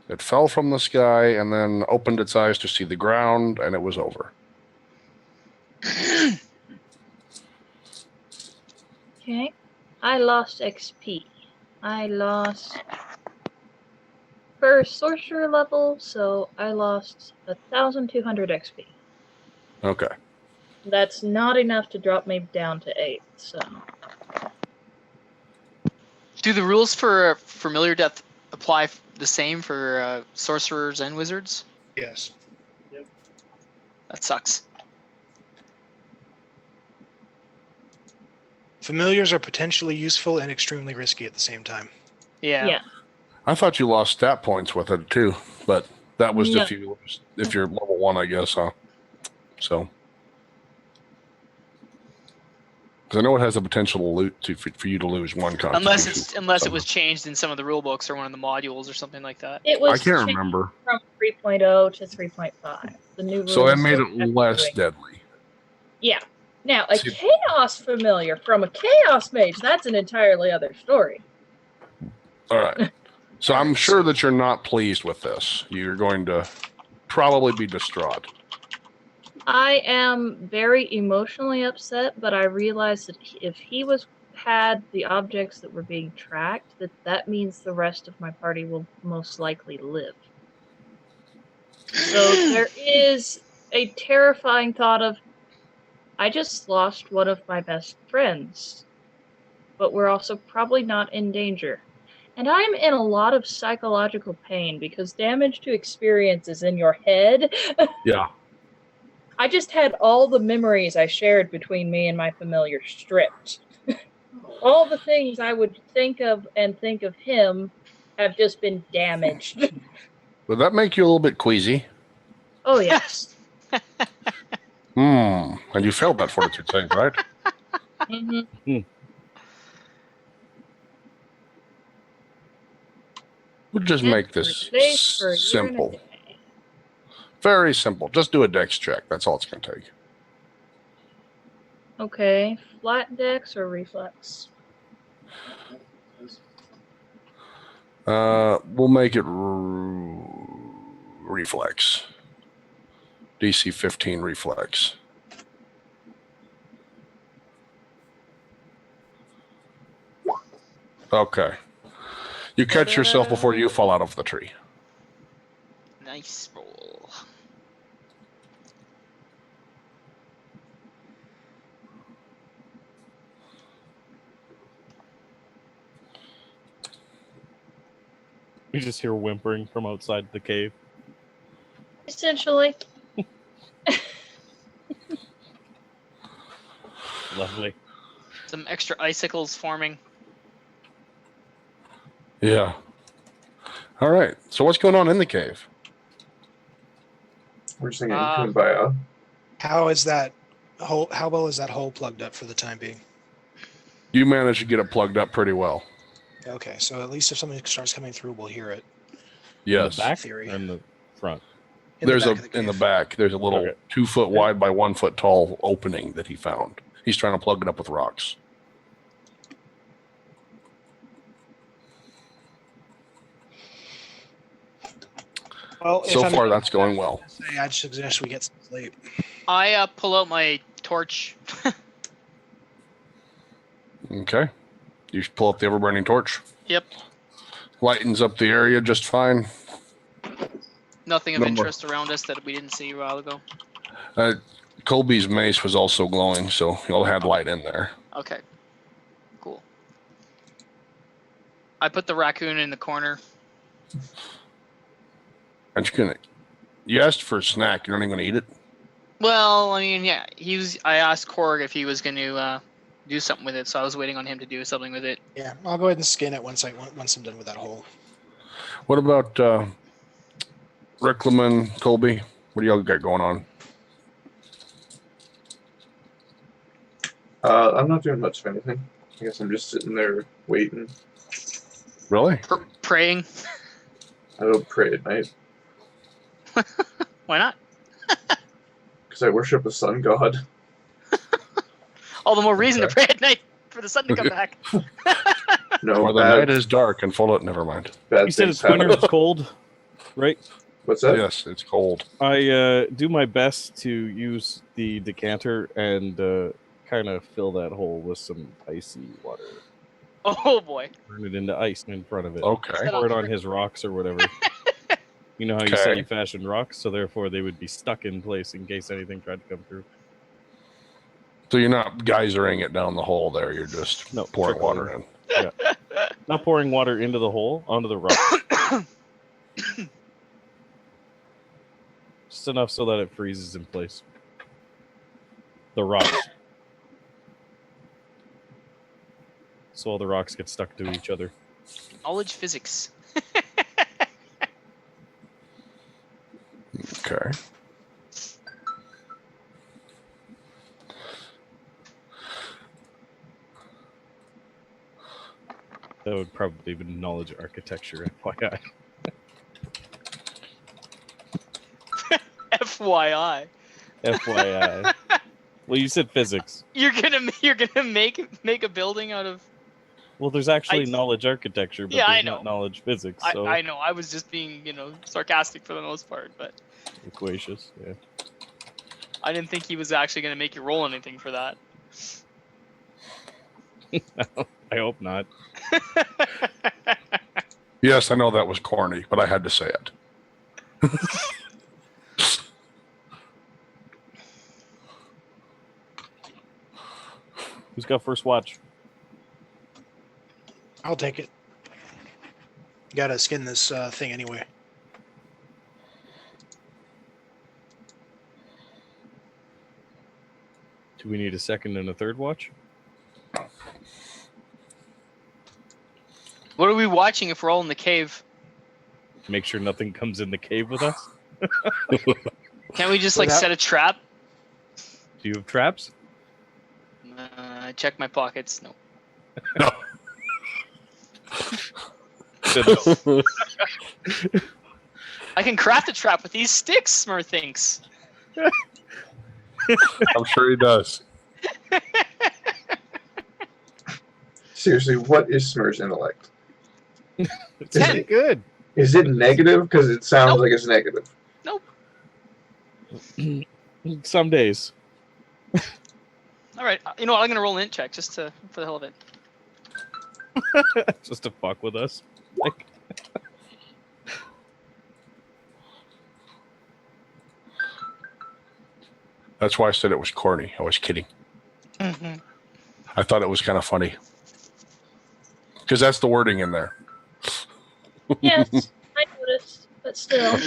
Speaker 2: It fell from the sky and then opened its eyes to see the ground, and it was over.
Speaker 3: Okay. I lost XP. I lost per sorcerer level, so I lost 1,200 XP.
Speaker 2: Okay.
Speaker 3: That's not enough to drop me down to 8, so.
Speaker 5: Do the rules for familiar death apply the same for sorcerers and wizards?
Speaker 6: Yes.
Speaker 5: That sucks.
Speaker 6: Familiars are potentially useful and extremely risky at the same time.
Speaker 5: Yeah.
Speaker 2: I thought you lost stat points with it too, but that was
Speaker 3: No.
Speaker 2: if you're level 1, I guess, huh? So, because I know it has the potential for you to lose 1 constitution.
Speaker 5: Unless it was changed in some of the rule books or one of the modules or something like that.
Speaker 3: It was
Speaker 2: I can't
Speaker 3: changed
Speaker 2: remember.
Speaker 3: from 3.0 to 3.5. The new rules.
Speaker 2: So it made
Speaker 3: don't
Speaker 2: it
Speaker 3: have
Speaker 2: less
Speaker 3: to do it.
Speaker 2: deadly.
Speaker 3: Yeah. Now, a
Speaker 2: See-
Speaker 3: chaos familiar from a chaos mage, that's an entirely other story.
Speaker 2: All right. So I'm sure that you're not pleased with this. You're going to probably be distraught.
Speaker 3: I am very emotionally upset, but I realize that if he had the objects that were being tracked, that means the rest of my party will most likely live. So there is a terrifying thought of, I just lost one of my best friends, but we're also probably not in danger. And I'm in a lot of psychological pain because damage to experience is in your head.
Speaker 2: Yeah.
Speaker 3: I just had all the memories I shared between me and my familiar stripped. All the things I would think of him have just been damaged.
Speaker 2: Would that make you a little bit queasy?
Speaker 3: Oh, yes.
Speaker 2: And you failed that fortitude save, right?
Speaker 3: Mm-hmm.
Speaker 2: We'll just make this simple. Very simple. Just do a dex check. That's all it's going to take.
Speaker 3: Okay. Flat dex or reflex?
Speaker 2: We'll make it reflex. DC 15 reflex. Okay. You catch yourself before you fall out of the tree.
Speaker 5: dice roll.
Speaker 4: We just hear whimpering from outside the cave.
Speaker 3: Essentially.
Speaker 4: Lovely.
Speaker 5: Some extra icicles forming.
Speaker 2: Yeah. All right. So what's going on in the cave?
Speaker 1: We're just singing
Speaker 5: Uh,
Speaker 1: Kumbaya.
Speaker 6: How is that hole? How well is that hole plugged up for the time being?
Speaker 2: You managed to get it plugged up pretty well.
Speaker 6: Okay, so at least if something starts coming through, we'll hear it.
Speaker 2: Yes.
Speaker 4: In the back
Speaker 6: Theory.
Speaker 4: or in the front?
Speaker 6: In the
Speaker 2: There's
Speaker 6: back of the
Speaker 2: in the
Speaker 6: cave.
Speaker 2: back. There's a little
Speaker 4: Okay.
Speaker 2: 2 foot wide by 1 foot tall opening that he found. He's trying to plug it up with rocks.
Speaker 6: Well,
Speaker 2: So far, that's going well.
Speaker 6: I'd suggest we get some sleep.
Speaker 5: I pull out my torch.
Speaker 2: Okay. You should pull up the ever-burning torch.
Speaker 5: Yep.
Speaker 2: Lightens up the area just fine.
Speaker 5: Nothing of
Speaker 2: Number-
Speaker 5: interest around us that we didn't see a while ago.
Speaker 2: Colby's mace was also glowing, so he all had light in there.
Speaker 5: Okay. Cool. I put the raccoon in the corner.
Speaker 2: And you asked for a snack. You're not even going to eat it?
Speaker 5: Well, I mean, yeah, I asked Korg if he was going to do something with it, so I was waiting on him to do something with it.
Speaker 6: Yeah, I'll go ahead and skin it once I'm done with that hole.
Speaker 2: What about Riclamin, Colby? What do y'all got going on?
Speaker 1: I'm not doing much of anything. I guess I'm just sitting there waiting.
Speaker 2: Really?
Speaker 5: Praying.
Speaker 1: I don't pray at night
Speaker 5: Why not?
Speaker 1: because I worship a sun god.
Speaker 5: All the more reason
Speaker 2: Okay.
Speaker 5: to pray at night for the sun to come back.
Speaker 1: No,
Speaker 2: Or the night is dark and full of... Never mind.
Speaker 1: bad
Speaker 4: You said
Speaker 1: things
Speaker 4: it's winter,
Speaker 1: happen.
Speaker 4: it's cold, right?
Speaker 1: What's that?
Speaker 2: Yes, it's cold.
Speaker 4: I do my best to use the decanter and kind of fill that hole with some icy water.
Speaker 5: Oh boy.
Speaker 4: Turn it into ice in front of it.
Speaker 2: Okay.
Speaker 4: Pour it on his rocks or whatever. You know how you
Speaker 2: Okay.
Speaker 4: said he fashioned rocks, so therefore they would be stuck in place in case anything tried to come through.
Speaker 2: So you're not geysering it down the hole there. You're just
Speaker 4: No,
Speaker 2: pouring
Speaker 4: trickling.
Speaker 2: water in.
Speaker 4: Not pouring water into the hole, onto the rock. Just enough so that it freezes in place. The rocks. So all the rocks get stuck to each other.
Speaker 5: Knowledge physics.
Speaker 2: Okay.
Speaker 4: That would probably be knowledge architecture, FYI.
Speaker 5: FYI.
Speaker 4: FYI. Well, you said physics.
Speaker 5: You're gonna make a building out of.
Speaker 4: Well, there's actually
Speaker 5: I-
Speaker 4: knowledge architecture, but
Speaker 5: Yeah, I
Speaker 4: there's
Speaker 5: know.
Speaker 4: not knowledge physics. So
Speaker 5: I know. I was just being sarcastic for the most part, but
Speaker 4: equacious, yeah.
Speaker 5: I didn't think he was actually gonna make you roll anything for that.
Speaker 4: I hope not.
Speaker 2: Yes, I know that was corny, but I had to say it.
Speaker 4: Who's got first watch?
Speaker 6: I'll take it. Gotta skin this thing anyway.
Speaker 4: Do we need a second and a third watch?
Speaker 5: What are we watching if we're all in the cave?
Speaker 4: Make sure nothing comes in the cave with us?
Speaker 5: Can't we just
Speaker 6: Without-
Speaker 5: set a trap?
Speaker 4: Do you have traps?
Speaker 5: Check my pockets. No.
Speaker 4: Then-
Speaker 5: I can craft a trap with these sticks, Smurrrrh thinks.
Speaker 2: I'm sure he does.
Speaker 1: Seriously, what is Smurrrrh's intellect?
Speaker 4: It's pretty good.
Speaker 1: Is it negative? Because it sounds
Speaker 5: Nope.
Speaker 1: like it's negative.
Speaker 4: Some days.
Speaker 5: All right. You know what? I'm gonna roll an int check just for the hell of it.
Speaker 4: Just to fuck with us. Like,
Speaker 2: That's why I said it was corny. I was kidding.
Speaker 5: Mhm.
Speaker 2: I thought it was kind of funny. Because that's the wording in there.
Speaker 3: Yes, I noticed, but still.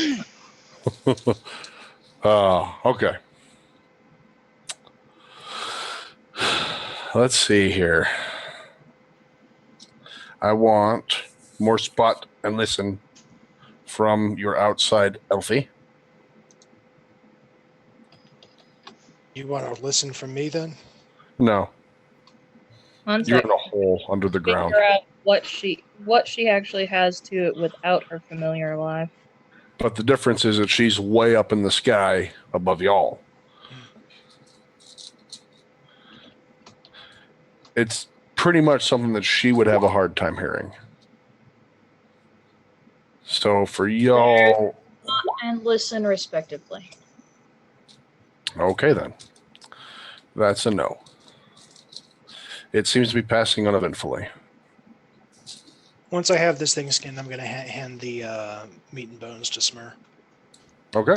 Speaker 2: Okay. Let's see here. I want more spot and listen from your outside Elfie.
Speaker 6: You want to listen from me then?
Speaker 2: No,
Speaker 3: One
Speaker 2: you're
Speaker 3: sec.
Speaker 2: in a hole under the ground.
Speaker 3: Figure out what she actually has to it without her familiar alive.
Speaker 2: But the difference is that she's way up in the sky above y'all. It's pretty much something that she would have a hard time hearing. So for y'all,
Speaker 3: And listen respectively.
Speaker 2: okay then. That's a no. It seems to be passing uneventfully.
Speaker 6: Once I have this thing skinned, I'm going to hand the meat and bones to Smurrrrh.
Speaker 2: Okay.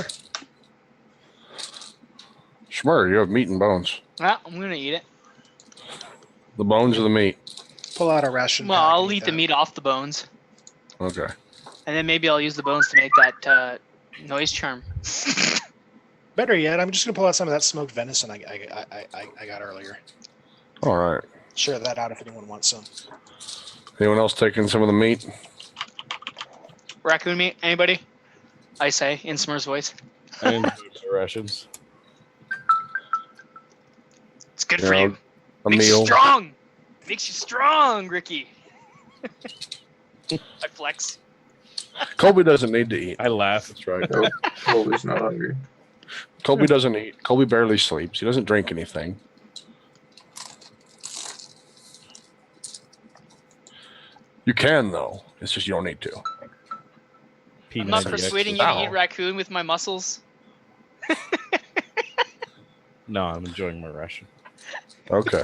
Speaker 2: Smurrrrrh, you have meat and bones.
Speaker 5: Well, I'm gonna eat it.
Speaker 2: The bones or the meat?
Speaker 6: Pull out a ration.
Speaker 5: Well,
Speaker 6: pack
Speaker 5: I'll
Speaker 6: and
Speaker 5: eat the
Speaker 6: that.
Speaker 5: meat off the bones,
Speaker 2: Okay.
Speaker 5: and then maybe I'll use the bones to make that noise charm.
Speaker 6: Better yet, I'm just going to pull out some of that smoked venison I got earlier.
Speaker 2: All right.
Speaker 6: Share that out if anyone wants some.
Speaker 2: Anyone else taking some of the meat?
Speaker 5: Raccoon meat? Anybody? I say in Smurrrrh's voice.
Speaker 4: I enjoy my rations.
Speaker 5: It's good
Speaker 2: You
Speaker 5: for
Speaker 2: know,
Speaker 5: you.
Speaker 2: a
Speaker 5: Makes
Speaker 2: meal.
Speaker 5: you strong. Makes you strong, Ricky. I flex.
Speaker 2: Colby doesn't need to eat.
Speaker 4: I laugh.
Speaker 2: That's right.
Speaker 1: Nope. Colby's not hungry.
Speaker 2: Colby doesn't eat. Colby barely sleeps. He doesn't drink anything. You can, though. It's just you don't need to.
Speaker 5: I'm not
Speaker 4: P90X.
Speaker 5: persuading you to
Speaker 2: Ow.
Speaker 5: eat raccoon with my muscles.
Speaker 4: No, I'm enjoying my ration.
Speaker 2: Okay.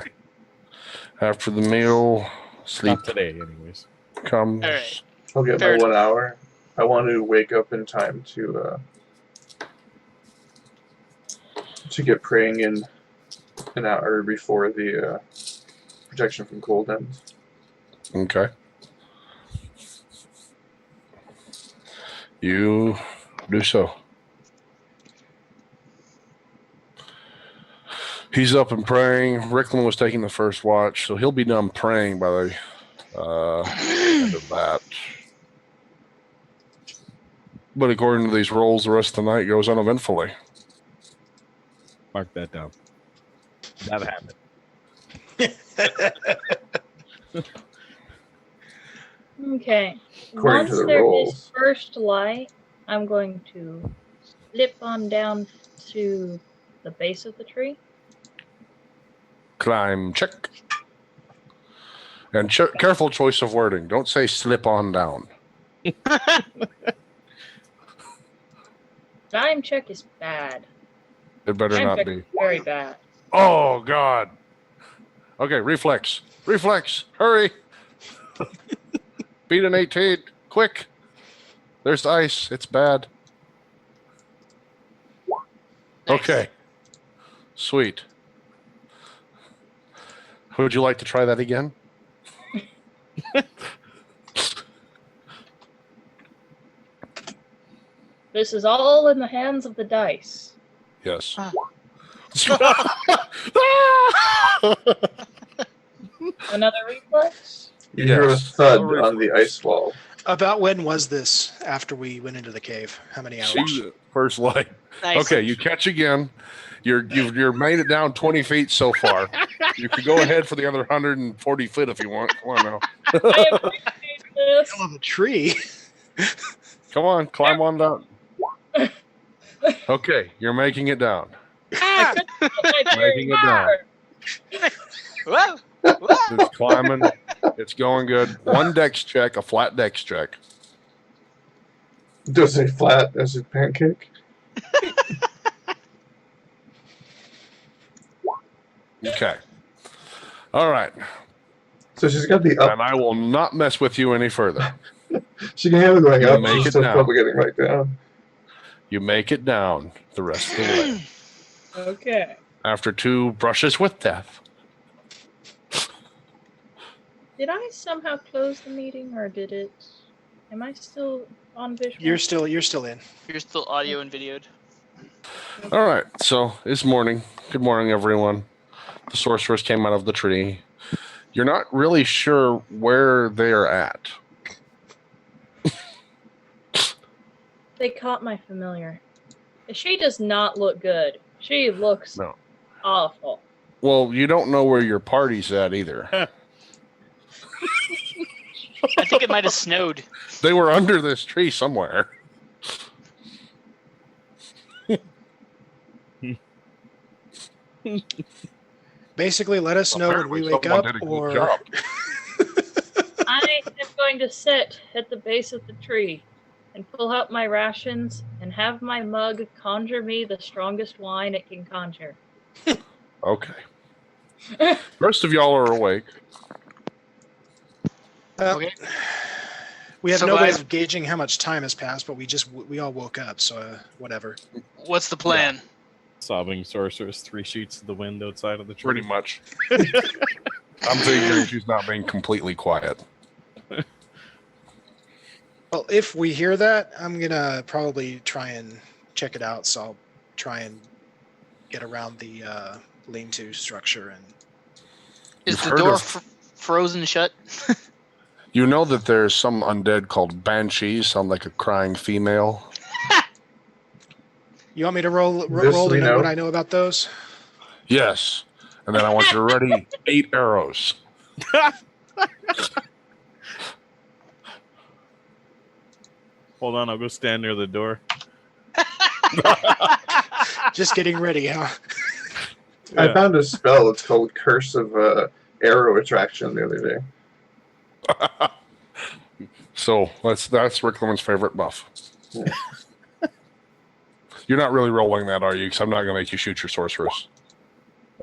Speaker 2: After the meal, sleep
Speaker 4: Not today, anyways.
Speaker 2: comes.
Speaker 5: All right.
Speaker 1: I'll get
Speaker 5: Fair
Speaker 1: my 1 hour. I want to wake up in time to get praying in an hour before the protection from cold ends.
Speaker 2: Okay. You do so. He's up and praying. Riclamin was taking the first watch, so he'll be done praying by the end of that. But according to these rolls, the rest of the night goes uneventfully.
Speaker 4: Mark that down. That happened.
Speaker 3: Okay.
Speaker 1: According
Speaker 3: Once
Speaker 1: to the
Speaker 3: there
Speaker 1: rolls.
Speaker 3: is first light, I'm going to slip on down to the base of the tree.
Speaker 2: Climb check. And careful choice of wording. Don't say slip on down.
Speaker 3: Time check is bad.
Speaker 2: It better
Speaker 3: Time
Speaker 2: not
Speaker 3: check
Speaker 2: be.
Speaker 3: is very bad.
Speaker 2: Oh, God. Okay, reflex. Reflex. Hurry. Beat an 18. Quick. There's ice. It's bad.
Speaker 5: Nice.
Speaker 2: Okay. Sweet. Would you like to try that again?
Speaker 3: This is all in the hands of the dice.
Speaker 2: Yes.
Speaker 5: Ah.
Speaker 3: Another reflex?
Speaker 1: You hear a
Speaker 2: Yes.
Speaker 1: thud
Speaker 2: I'll
Speaker 1: on the ice wall.
Speaker 6: About when was this after we went into the cave? How many hours?
Speaker 2: See, first light.
Speaker 5: Nice.
Speaker 2: Okay, you catch again. You're made it down 20 feet so far. You could go ahead for the other 140 feet if you want. Come on now.
Speaker 3: I appreciate this.
Speaker 6: Hell of a tree.
Speaker 2: Come on, climb on down. Okay, you're making it down.
Speaker 5: Ah!
Speaker 2: Making it down.
Speaker 5: Whoa! Whoa!
Speaker 2: It's climbing. It's going good. One dex check, a flat dex check.
Speaker 1: Does it flat as a pancake?
Speaker 2: Okay. All right.
Speaker 1: So she's got the up.
Speaker 2: And I will not mess with you any further.
Speaker 1: She can have it going
Speaker 2: You
Speaker 1: up.
Speaker 2: make
Speaker 1: She's
Speaker 2: it
Speaker 1: still
Speaker 2: down.
Speaker 1: probably getting right down.
Speaker 2: You make it down the rest of the way.
Speaker 3: Okay.
Speaker 2: After 2 brushes with death.
Speaker 3: Did I somehow close the meeting, or did it? Am I still on visual?
Speaker 6: You're still in.
Speaker 5: You're still audio and videoed.
Speaker 2: All right, so it's morning. Good morning, everyone. The sorcerers came out of the tree. You're not really sure where they are at.
Speaker 3: They caught my familiar. She does not look good. She looks
Speaker 2: No.
Speaker 3: awful.
Speaker 2: Well, you don't know where your party's at either.
Speaker 5: I think it might have snowed.
Speaker 2: They were under this tree somewhere.
Speaker 6: Basically, let us know when we
Speaker 2: Apparently
Speaker 6: wake
Speaker 2: someone
Speaker 6: up,
Speaker 2: did a good
Speaker 6: or
Speaker 2: job.
Speaker 3: I am going to sit at the base of the tree and pull out my rations and have my mug conjure me the strongest wine it can conjure.
Speaker 2: Okay. Most of y'all are awake.
Speaker 5: Okay.
Speaker 6: we have
Speaker 5: So
Speaker 6: no way
Speaker 5: guys-
Speaker 6: of gauging how much time has passed, but we all woke up, so whatever.
Speaker 5: What's the plan?
Speaker 4: Sobbing sorceress, 3 sheets of the wind outside of the tree.
Speaker 2: Pretty much. I'm figuring she's not being completely quiet.
Speaker 6: Well, if we hear that, I'm gonna probably try and check it out. So I'll try and get around the lean-to structure and.
Speaker 5: Is
Speaker 2: You've
Speaker 5: the
Speaker 2: heard
Speaker 5: door
Speaker 2: of-
Speaker 5: frozen shut?
Speaker 2: You know that there's some undead called banshees, sound like a crying female.
Speaker 6: You want me to roll
Speaker 1: This
Speaker 6: to
Speaker 1: we
Speaker 6: know
Speaker 1: know.
Speaker 6: what I know about those?
Speaker 2: Yes. And then I want you to ready 8 arrows.
Speaker 4: Hold on, I'll go stand near the door.
Speaker 6: Just getting ready, huh?
Speaker 1: I
Speaker 4: Yeah.
Speaker 1: found a spell. It's called Curse of Arrow Attraction the other day.
Speaker 2: So that's Riclamin's favorite buff.
Speaker 1: Yeah.
Speaker 2: You're not really rolling that, are you? Because I'm not going to make you shoot your sorceress.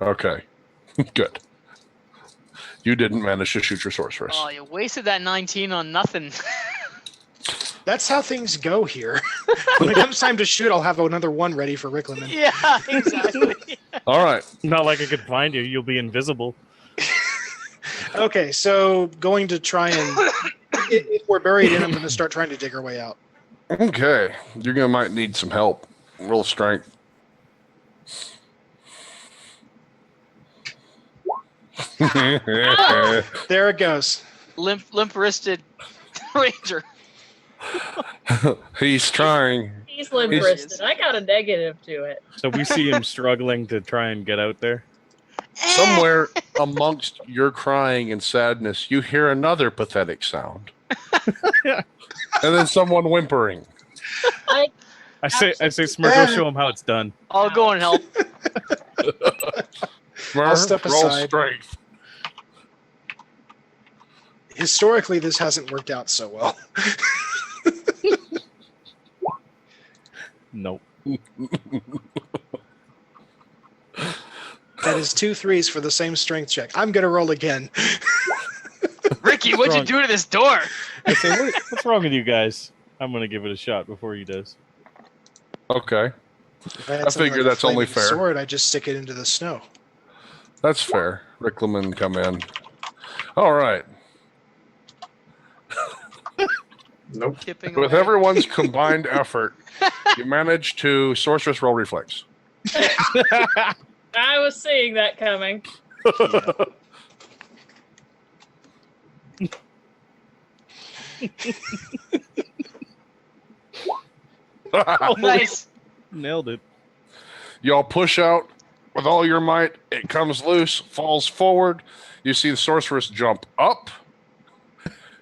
Speaker 2: Okay. Good. You didn't manage to shoot your sorceress.
Speaker 5: Oh, you wasted that 19 on nothing.
Speaker 6: That's how things go here. When it comes time to shoot, I'll have another one ready for Riclamin.
Speaker 5: Yeah, exactly.
Speaker 2: All right.
Speaker 4: Not like I could find you. You'll be invisible.
Speaker 6: Okay, so going to try and if we're buried in, I'm going to start trying to dig our way out.
Speaker 2: Okay. You're going to might need some help. Roll strength.
Speaker 6: There it goes.
Speaker 5: Limp-wristed ranger.
Speaker 2: He's trying.
Speaker 3: He's limp-wristed. I got a negative to it.
Speaker 4: So we see him struggling to try and get out there.
Speaker 2: Somewhere amongst your crying and sadness, you hear another pathetic sound. And then someone whimpering.
Speaker 4: I say, Smurrrrh, go show him how it's done.
Speaker 5: I'll go and help.
Speaker 6: I'll step
Speaker 2: Roll
Speaker 6: aside.
Speaker 2: strength.
Speaker 6: Historically, this hasn't worked out so well.
Speaker 4: Nope.
Speaker 6: That is 2 3s for the same strength check. I'm going to roll again.
Speaker 5: Ricky, what'd you
Speaker 4: Wrong.
Speaker 5: do to this door?
Speaker 4: I say, what's wrong with you guys? I'm gonna give it a shot before he does.
Speaker 2: Okay.
Speaker 6: If I, had
Speaker 2: I
Speaker 6: something
Speaker 2: figure
Speaker 6: like a
Speaker 2: that's only
Speaker 6: flaming
Speaker 2: fair.
Speaker 6: Sword, I just stick it into the snow.
Speaker 2: That's fair. Riclamin, come in. All right.
Speaker 1: Nope.
Speaker 5: Tipping
Speaker 2: With
Speaker 5: away.
Speaker 2: everyone's combined effort, you manage to sorceress roll reflex.
Speaker 3: I was seeing that coming.
Speaker 5: Nice.
Speaker 4: Nailed it.
Speaker 2: Y'all push out with all your might. It comes loose, falls forward. You see the sorceress jump up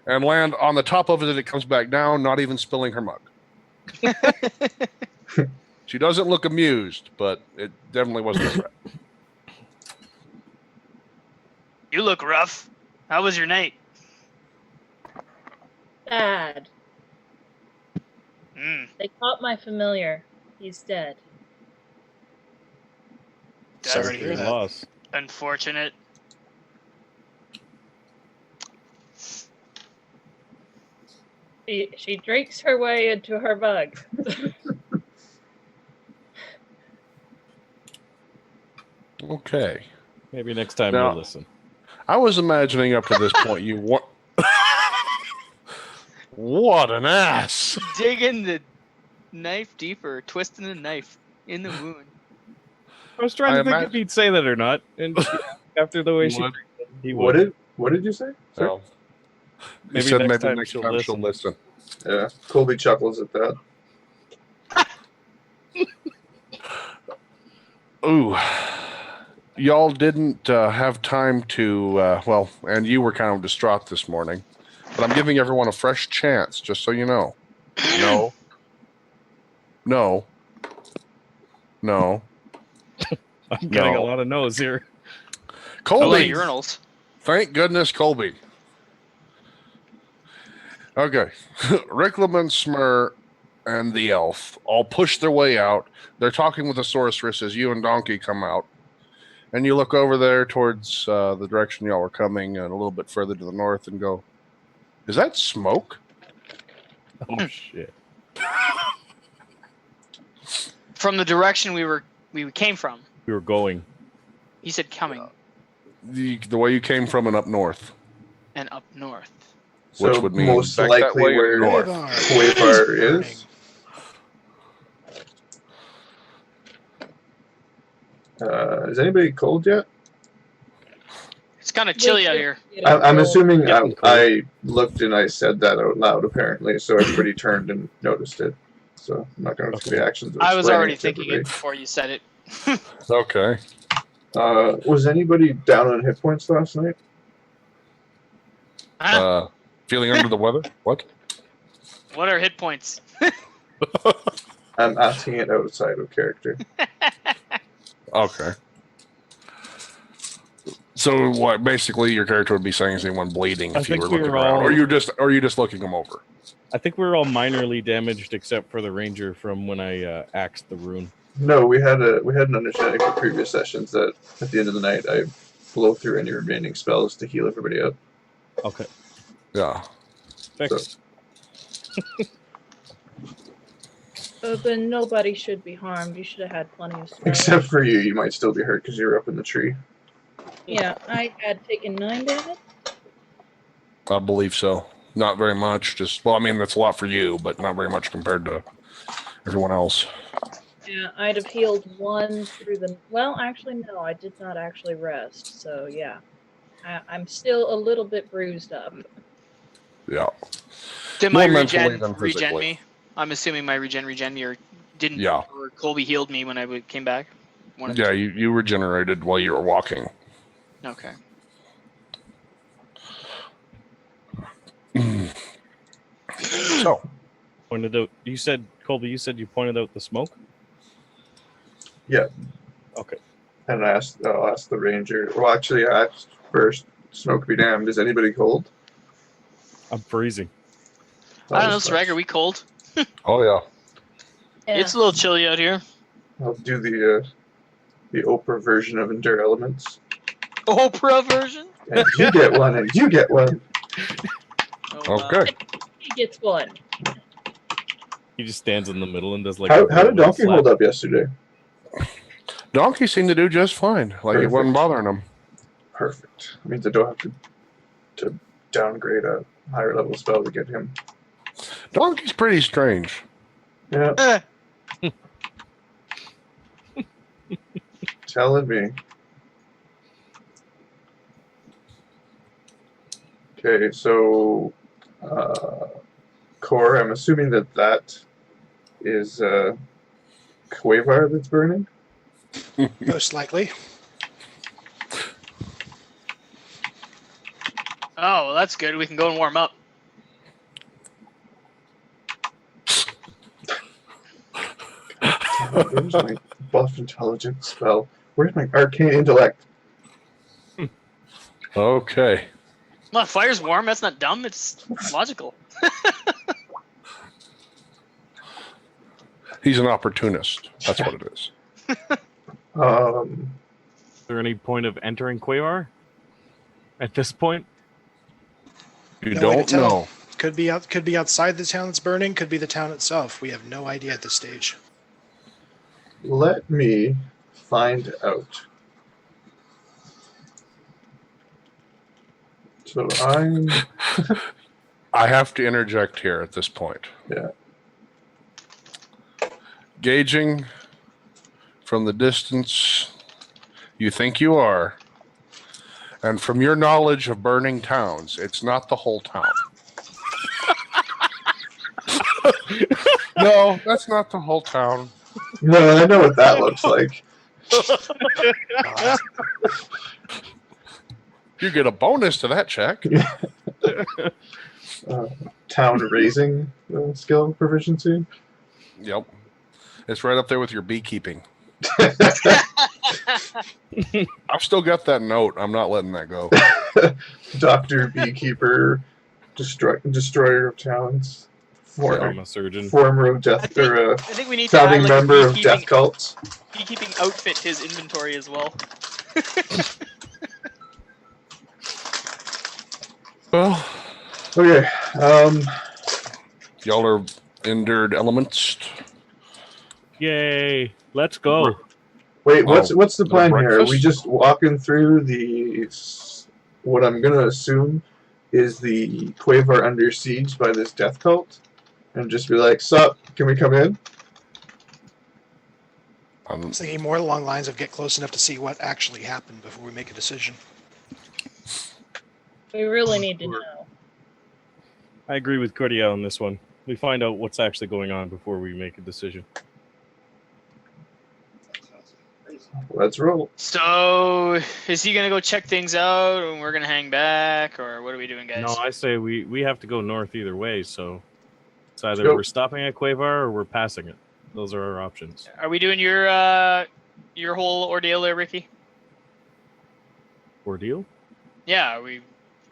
Speaker 2: and land on the top of it. It comes back down, not even spilling her mug. She doesn't look amused, but it definitely wasn't a threat.
Speaker 5: You look rough. How was your night?
Speaker 3: Bad.
Speaker 5: Mm,
Speaker 3: They caught my familiar. He's dead.
Speaker 5: that's
Speaker 6: Sorry to hear
Speaker 4: Good
Speaker 6: that.
Speaker 4: loss.
Speaker 5: unfortunate.
Speaker 3: She drinks her way into her mug.
Speaker 2: Okay.
Speaker 4: Maybe next time
Speaker 2: Now-
Speaker 4: you'll listen.
Speaker 2: I was imagining up to this point you want. What an ass!
Speaker 5: Digging the knife deeper, twisting the knife in the wound.
Speaker 4: I was trying
Speaker 2: I
Speaker 4: to think if
Speaker 2: imagine-
Speaker 4: he'd say that or not, and after the way
Speaker 2: You
Speaker 4: she,
Speaker 2: would?
Speaker 4: he
Speaker 1: What
Speaker 4: would.
Speaker 1: did you say? Sir?
Speaker 2: No. He
Speaker 4: Maybe
Speaker 2: said
Speaker 4: next
Speaker 2: maybe
Speaker 4: time
Speaker 2: next
Speaker 4: she'll
Speaker 2: time
Speaker 4: listen.
Speaker 2: she'll listen.
Speaker 1: Yeah. Colby chuckles at that.
Speaker 2: Ooh. Y'all didn't have time to, well, and you were kind of distraught this morning, but I'm giving everyone a fresh chance, just so you know. No. No. No.
Speaker 4: I'm getting a
Speaker 2: No.
Speaker 4: lot of no's here.
Speaker 5: A lot of
Speaker 2: Colby!
Speaker 5: urinals.
Speaker 2: Thank goodness, Colby. Okay. Riclamin, Smurrrrh, and the elf all push their way out. They're talking with the sorceress as you and Donkey come out. And you look over there towards the direction y'all are coming and a little bit further to the north and go, is that smoke?
Speaker 4: Oh shit!
Speaker 5: From the direction we came from.
Speaker 4: We were going.
Speaker 5: He said coming
Speaker 2: The way you came from and up north.
Speaker 5: and up north.
Speaker 2: Which
Speaker 1: So
Speaker 2: would mean
Speaker 1: most
Speaker 2: back that
Speaker 1: likely
Speaker 2: way or
Speaker 1: where
Speaker 2: north.
Speaker 1: Quavar is. Is anybody cold yet?
Speaker 5: It's kind of chilly out here.
Speaker 1: I'm assuming
Speaker 4: Getting cold.
Speaker 1: I looked and I said that out loud, apparently, so everybody turned and noticed it. So I'm not going to take the actions of
Speaker 5: I was
Speaker 1: explaining
Speaker 5: already
Speaker 1: to
Speaker 5: thinking it
Speaker 1: everybody.
Speaker 5: before you said it.
Speaker 2: Okay.
Speaker 1: Was anybody down on hit points last night?
Speaker 5: Huh?
Speaker 2: Feeling under the weather? What?
Speaker 5: What are hit points?
Speaker 1: I'm asking it outside of character.
Speaker 2: Okay. So what? Basically, your character would be saying is anyone bleeding
Speaker 4: I
Speaker 2: if you
Speaker 4: think
Speaker 2: were
Speaker 4: we
Speaker 2: looking
Speaker 4: were
Speaker 2: around,
Speaker 4: all-
Speaker 2: or you just looking them over.
Speaker 4: I think we were all minorly damaged except for the ranger from when I axed the rune.
Speaker 1: No, we had an understanding for previous sessions that at the end of the night I blow through any remaining spells to heal everybody up.
Speaker 4: Okay.
Speaker 2: Yeah.
Speaker 4: Fixed.
Speaker 3: Then nobody should be harmed. You should have had plenty of spells.
Speaker 1: Except for you, you might still be hurt because you're up in the tree.
Speaker 3: Yeah, I had taken 9 damage.
Speaker 2: I believe so. Not very much. Just well, I mean that's a lot for you, but not very much compared to everyone else.
Speaker 3: Yeah, I'd have healed 1 through the. Well, actually, no, I did not actually rest. So yeah, I'm still a little bit bruised up.
Speaker 2: Yeah.
Speaker 5: Did
Speaker 2: More
Speaker 5: my
Speaker 2: mentally
Speaker 5: regen
Speaker 2: than physically.
Speaker 5: me? I'm assuming my regen me or didn't.
Speaker 2: Yeah.
Speaker 5: Or Colby healed me when I came back. One of the
Speaker 2: Yeah,
Speaker 5: two.
Speaker 2: you regenerated while you were walking.
Speaker 5: Okay.
Speaker 2: So
Speaker 4: Pointed out. You said, Colby. You said you pointed out the smoke.
Speaker 1: Yeah.
Speaker 4: Okay.
Speaker 1: And I'll ask the ranger. Well, actually, I asked first. Smoke be damned. Is anybody cold?
Speaker 4: I'm freezing.
Speaker 5: I don't know,
Speaker 1: was
Speaker 5: Sragg,
Speaker 1: fun.
Speaker 5: are we cold?
Speaker 2: oh yeah.
Speaker 3: Yeah.
Speaker 5: It's a little chilly out here.
Speaker 1: I'll do the Oprah version of Endure Elements.
Speaker 5: Oprah version?
Speaker 1: And you get one, and you get one.
Speaker 5: Oh, wow.
Speaker 2: Okay.
Speaker 3: He gets 1.
Speaker 4: He just stands in the middle and does like.
Speaker 1: How
Speaker 4: a
Speaker 1: did
Speaker 4: little
Speaker 1: Donkey
Speaker 4: slap.
Speaker 1: hold up yesterday?
Speaker 2: Donkey seemed to do just fine. Like it wasn't
Speaker 1: Perfect.
Speaker 2: bothering him.
Speaker 1: Perfect. Means I don't have to downgrade a higher level spell to get him.
Speaker 2: Donkey's pretty strange.
Speaker 1: Yeah,
Speaker 5: Eh,
Speaker 1: telling me. Okay, so Core, I'm assuming that is Quavar that's burning.
Speaker 6: Most likely.
Speaker 5: Oh, well, that's good. We can go and warm up.
Speaker 1: Where's my buff intelligence spell? Where's my arcane intellect?
Speaker 2: Okay.
Speaker 5: Well, fire's warm. That's not dumb. It's logical.
Speaker 2: He's an opportunist. That's what it is.
Speaker 4: Is there any point of entering Quavar at this point?
Speaker 2: You
Speaker 6: No way to
Speaker 2: don't
Speaker 6: tell.
Speaker 2: know.
Speaker 6: Could be outside the town that's burning. Could be the town itself. We have no idea at this stage.
Speaker 1: Let me find out. So I'm.
Speaker 2: I have to interject here at this point.
Speaker 1: Yeah.
Speaker 2: Gauging from the distance you think you are, and from your knowledge of burning towns, it's not the whole town. No, that's not the whole town.
Speaker 1: No, I know what that looks like.
Speaker 2: You get a bonus to that check.
Speaker 1: Town raising skill proficiency.
Speaker 2: Yep. It's right up there with your beekeeping. I've still got that note. I'm not letting that go.
Speaker 1: Doctor, beekeeper, destroyer of towns,
Speaker 4: Trauma surgeon.
Speaker 1: former of death,
Speaker 5: I
Speaker 1: or
Speaker 5: think we need to add
Speaker 1: founding
Speaker 5: like a
Speaker 1: member of death cults.
Speaker 5: beekeeping outfit to his inventory as well.
Speaker 2: Well,
Speaker 1: Okay.
Speaker 2: y'all are endured elements.
Speaker 4: Yay! Let's go.
Speaker 1: Wait, what's the plan here? Are we
Speaker 2: breakfast?
Speaker 1: just walking through what I'm gonna assume is the Quavar under siege by this death cult, and just be like, "Sup? Can we come in?"
Speaker 6: I was thinking more along the lines of get close enough to see what actually happened before we make a decision.
Speaker 3: We really need to know.
Speaker 4: I agree with Cordia on this one. We find out what's actually going on before we make a decision.
Speaker 1: Let's roll.
Speaker 5: So, is he gonna go check things out, and we're gonna hang back, or what are we doing, guys?
Speaker 4: No, I say we have to go north either way. So it's either
Speaker 1: Go.
Speaker 4: we're stopping at Quavar or we're passing it. Those are our options.
Speaker 5: Are we doing your whole ordeal there, Ricky?
Speaker 4: Ordeal?
Speaker 5: Yeah, are we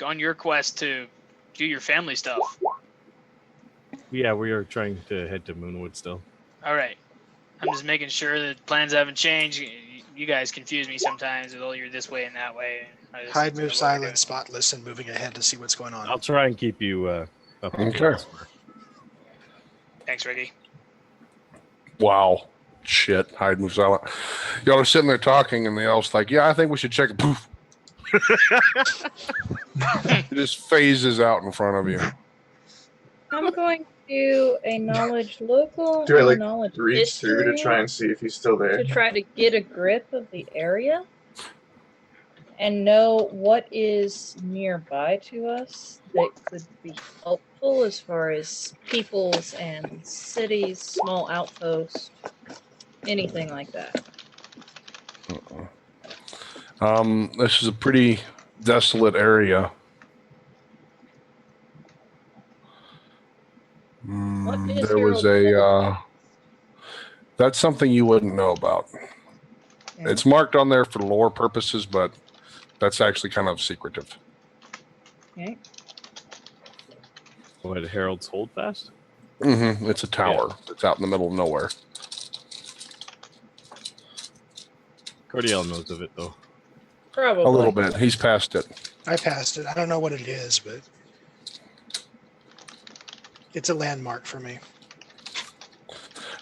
Speaker 5: on your quest to do your family stuff?
Speaker 4: Yeah, we are trying to head to Moonwood still.
Speaker 5: All right. I'm just making sure that plans haven't changed. You guys confuse me sometimes with, oh, you're this way and that way.
Speaker 6: Hide, move, silent, spot, listen, moving ahead to see what's going on.
Speaker 4: I'll try and keep you up.
Speaker 2: Okay.
Speaker 5: Thanks, Ricky.
Speaker 2: Wow. Shit. Hide, move, silent. Y'all are sitting there talking, and the elf's like, "Yeah, I think we should check it." Poof. It just phases out in front of you.
Speaker 3: I'm going to do a knowledge local
Speaker 1: Do I,
Speaker 3: and
Speaker 1: like,
Speaker 3: a knowledge
Speaker 1: Reach through to
Speaker 3: history
Speaker 1: try and see if he's still there.
Speaker 3: to try to get a grip of the area and know what is nearby to us that could be helpful as far as peoples and cities, small outposts, anything like that.
Speaker 2: This is a pretty desolate area.
Speaker 3: What is
Speaker 2: There was
Speaker 3: Harold's
Speaker 2: that's something you wouldn't know about.
Speaker 3: Yeah.
Speaker 2: It's marked on there for lore purposes, but that's actually kind of secretive.
Speaker 3: Okay.
Speaker 4: What, Harold's Holdfast?
Speaker 2: It's a tower. It's out in the middle of nowhere.
Speaker 4: Cordial knows of it though.
Speaker 3: Probably.
Speaker 2: A little bit. He's past it.
Speaker 6: I passed it. I don't know what it is, but it's a landmark for me.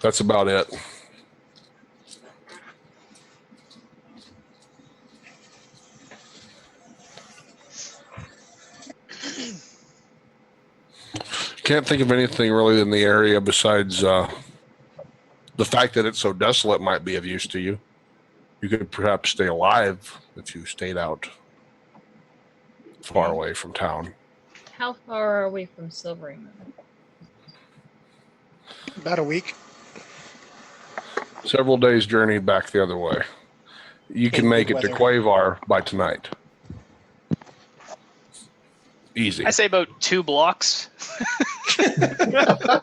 Speaker 2: That's about it. Can't think of anything really in the area besides the fact that it's so desolate might be of use to you. You could perhaps stay alive if you stayed out far away from town.
Speaker 3: How far are we from Silvering?
Speaker 6: About a week.
Speaker 2: Several days journey back the other way. You can
Speaker 6: In
Speaker 2: make
Speaker 6: good
Speaker 2: it to
Speaker 6: weather.
Speaker 2: Quavar by tonight. Easy.
Speaker 5: I say about 2 blocks. We're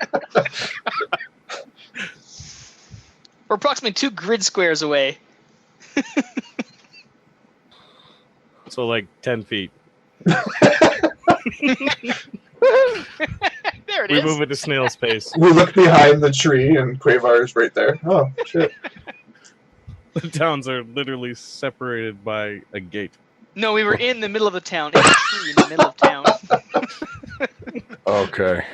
Speaker 5: approximately 2 grid squares away.
Speaker 4: So like 10 feet.
Speaker 5: There it
Speaker 4: We
Speaker 5: is.
Speaker 4: move at a snail's pace.
Speaker 1: We look behind the tree, and Quavar is right there. Oh, shit.
Speaker 4: The towns are literally separated by a gate.
Speaker 5: No, we were in the middle of the town. In a tree in the middle of town.
Speaker 2: Okay.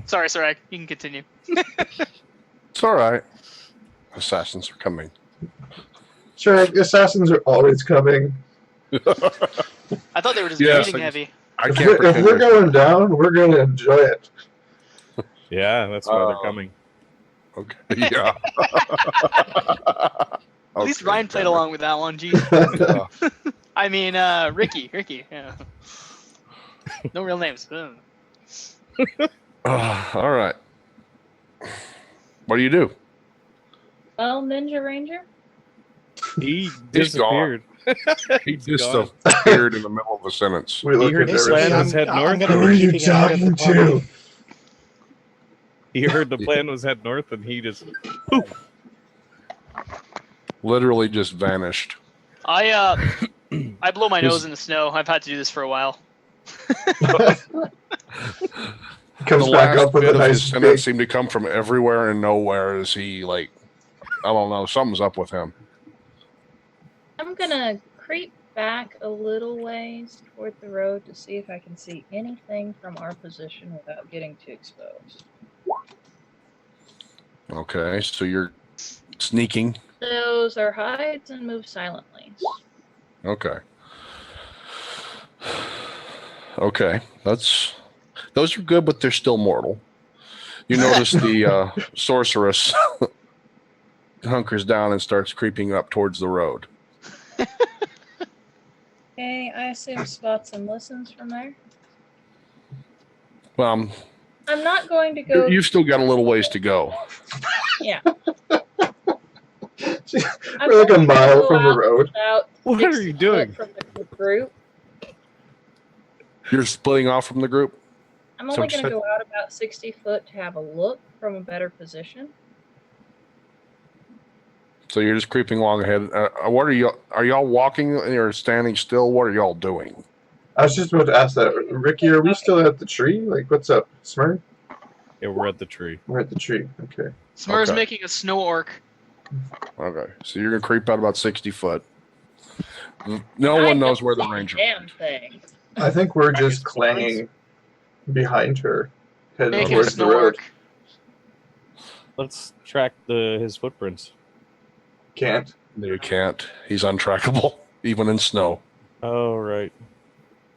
Speaker 5: Sorry, Sragg. You can continue.
Speaker 2: It's all right. Assassins are coming.
Speaker 1: Sure, assassins are always coming.
Speaker 5: I thought they were just
Speaker 2: Yes,
Speaker 5: breathing
Speaker 2: I-
Speaker 5: heavy.
Speaker 2: I
Speaker 1: If
Speaker 2: can't
Speaker 1: we're
Speaker 2: pretend. there's-
Speaker 1: going down, we're going to enjoy it.
Speaker 4: Yeah, that's why they're coming.
Speaker 2: Okay. Yeah.
Speaker 5: At least
Speaker 2: Okay,
Speaker 5: Ryan played
Speaker 2: damn it.
Speaker 5: along with that one. Geez.
Speaker 2: Yeah.
Speaker 5: I mean, Ricky. Yeah. No real names. Ugh.
Speaker 2: All right. What do you do?
Speaker 3: Well, Ninja Ranger?
Speaker 4: He
Speaker 2: He's
Speaker 4: disappeared.
Speaker 2: He
Speaker 4: He's
Speaker 2: just
Speaker 4: gone.
Speaker 2: appeared in the middle of a sentence.
Speaker 1: We look
Speaker 4: heard
Speaker 1: at
Speaker 4: the
Speaker 6: Basically,
Speaker 4: plan
Speaker 1: Erisa.
Speaker 4: was head
Speaker 6: I'm
Speaker 4: north.
Speaker 6: going to be keeping ahead of the party.
Speaker 4: He heard the plan was head north, and he just
Speaker 2: Literally just vanished.
Speaker 5: I blow my
Speaker 2: His-
Speaker 5: nose in the snow. I've had to do this for a while.
Speaker 1: Comes
Speaker 2: The
Speaker 1: back
Speaker 2: last
Speaker 1: up with
Speaker 2: bit
Speaker 1: a
Speaker 2: of his
Speaker 1: nice
Speaker 2: sentence
Speaker 1: big.
Speaker 2: seemed to come from everywhere and nowhere. As he like, I don't know, something's up with him.
Speaker 3: I'm gonna creep back a little ways toward the road to see if I can see anything from our position without getting too exposed.
Speaker 2: Okay, so you're sneaking.
Speaker 3: Those are hides and move silently.
Speaker 2: Okay. Okay, those are good, but they're still mortal. You notice the sorceress hunkers down and starts creeping up towards the road.
Speaker 3: Okay, I assume spots and listens from there.
Speaker 2: Well,
Speaker 3: I'm not going to go.
Speaker 2: you've still got a little ways to go.
Speaker 3: Yeah. I'm
Speaker 1: We're like a
Speaker 3: only gonna
Speaker 1: mile
Speaker 3: go
Speaker 1: from the
Speaker 3: out
Speaker 1: road.
Speaker 3: About
Speaker 4: What are
Speaker 3: 60
Speaker 4: you doing?
Speaker 3: foot from the group.
Speaker 2: You're splitting off from the group.
Speaker 3: I'm
Speaker 2: So
Speaker 3: only
Speaker 2: just
Speaker 3: going to
Speaker 2: say-
Speaker 3: go out about 60 foot to have a look from a better position.
Speaker 2: So you're just creeping along ahead. What are you? Are y'all walking or standing still? What are y'all doing?
Speaker 1: I was just about to ask that. Ricky, are we still at the tree? Like, what's up? Smurrrrh?
Speaker 4: yeah, we're at the tree.
Speaker 1: We're at the tree. Okay.
Speaker 5: Smurrrrh's
Speaker 2: Okay.
Speaker 5: making a snow orc.
Speaker 2: Okay, so you're gonna creep out about 60 foot. No
Speaker 3: I
Speaker 2: one knows
Speaker 3: don't
Speaker 2: where the
Speaker 3: see
Speaker 2: ranger.
Speaker 3: Damn thing.
Speaker 1: I think we're
Speaker 4: Back
Speaker 1: just
Speaker 4: his
Speaker 1: clanging behind her, heading
Speaker 5: Making a
Speaker 1: towards the
Speaker 5: snow
Speaker 1: road.
Speaker 5: orc.
Speaker 4: Let's track his footprints.
Speaker 1: Can't.
Speaker 2: No, you can't. He's untrackable, even in snow.
Speaker 4: Oh right.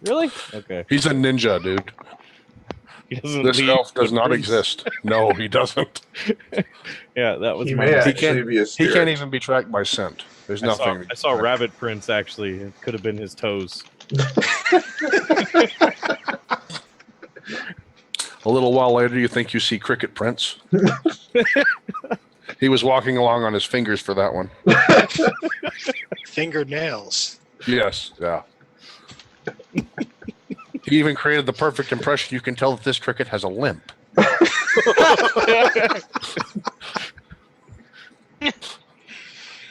Speaker 4: Really? Okay.
Speaker 2: He's a ninja, dude.
Speaker 4: He doesn't
Speaker 2: This
Speaker 4: leave
Speaker 2: elf does not
Speaker 4: footprints.
Speaker 2: exist. No, he doesn't.
Speaker 4: Yeah, that was
Speaker 1: He
Speaker 4: my
Speaker 1: may
Speaker 4: mistake.
Speaker 1: actually be a
Speaker 2: He
Speaker 1: spirit.
Speaker 2: can't even be tracked by scent. There's nothing.
Speaker 4: I saw rabbit prints actually. It could have been his toes.
Speaker 2: A little while later, you think you see cricket prints. He was walking along on his fingers for that one.
Speaker 6: Fingernails.
Speaker 2: Yes, yeah. He even created the perfect impression. You can tell that this cricket has a limp.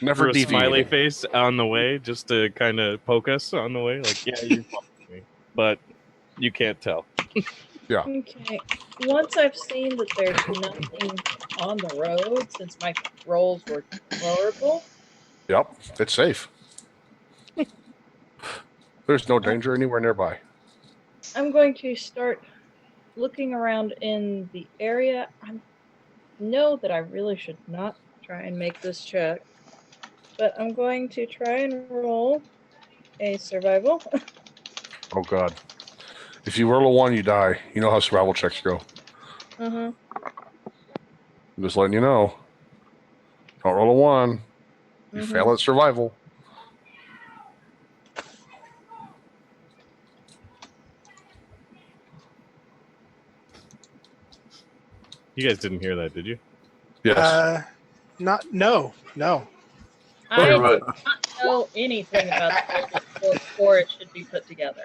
Speaker 2: Never
Speaker 4: Threw a smiley
Speaker 2: deviating.
Speaker 4: face on the way just to kind of poke us on the way. Like, yeah, you're following me, but you can't tell.
Speaker 3: Okay. Once I've seen that there's nothing on the road, since my rolls were horrible,
Speaker 2: Yep, it's safe. There's no danger anywhere nearby.
Speaker 3: I'm going to start looking around in the area. I know that I really should not try and make this check, but I'm going to try and roll a survival.
Speaker 2: Oh God! If you roll a 1, you die. You know how survival checks go.
Speaker 3: Uh-huh.
Speaker 2: I'm just letting you know. Don't roll a 1. You
Speaker 3: Mhm.
Speaker 2: fail at survival.
Speaker 4: You guys didn't hear that, did you?
Speaker 2: Yes.
Speaker 6: No.
Speaker 3: I
Speaker 1: Or
Speaker 3: do
Speaker 1: what?
Speaker 3: not know anything about the build before it should be put together.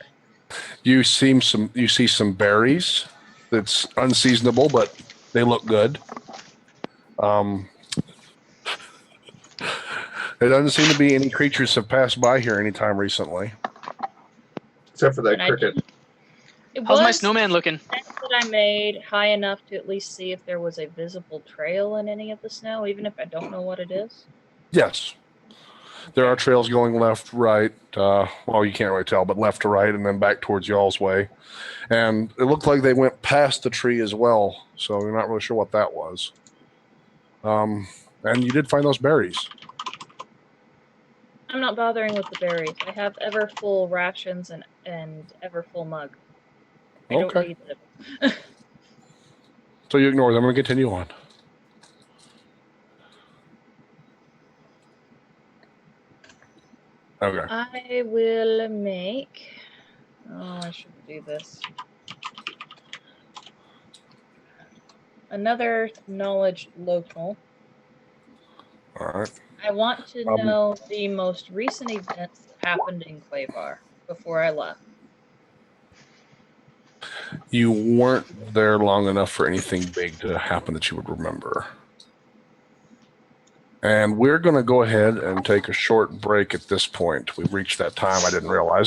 Speaker 2: You see some berries that's unseasonable, but they look good. There doesn't seem to be any creatures have passed by here anytime recently.
Speaker 1: Except for that
Speaker 3: And I
Speaker 1: cricket.
Speaker 3: It
Speaker 5: How's my
Speaker 3: was
Speaker 5: snowman looking?
Speaker 3: the tent that I made high enough to at least see if there was a visible trail in any of the snow, even if I don't know what it is.
Speaker 2: Yes. There are trails going left, right. Well, you can't really tell, but left to right and then back towards y'all's way. And it looked like they went past the tree as well. So you're not really sure what that was. And you did find those berries.
Speaker 3: I'm not bothering with the berries. I have ever full rations and ever full mug. I don't
Speaker 2: Okay.
Speaker 3: need them.
Speaker 2: So you ignore them and continue on. Okay.
Speaker 3: I will make. Oh, I should do this. Another knowledge local.
Speaker 2: All right.
Speaker 3: I want to
Speaker 2: Um,
Speaker 3: know the most recent events that happened in Claybar before I left.
Speaker 2: You weren't there long enough for anything big to happen that you would remember. And we're going to go ahead and take a short break at this point. We've reached that time I didn't realize.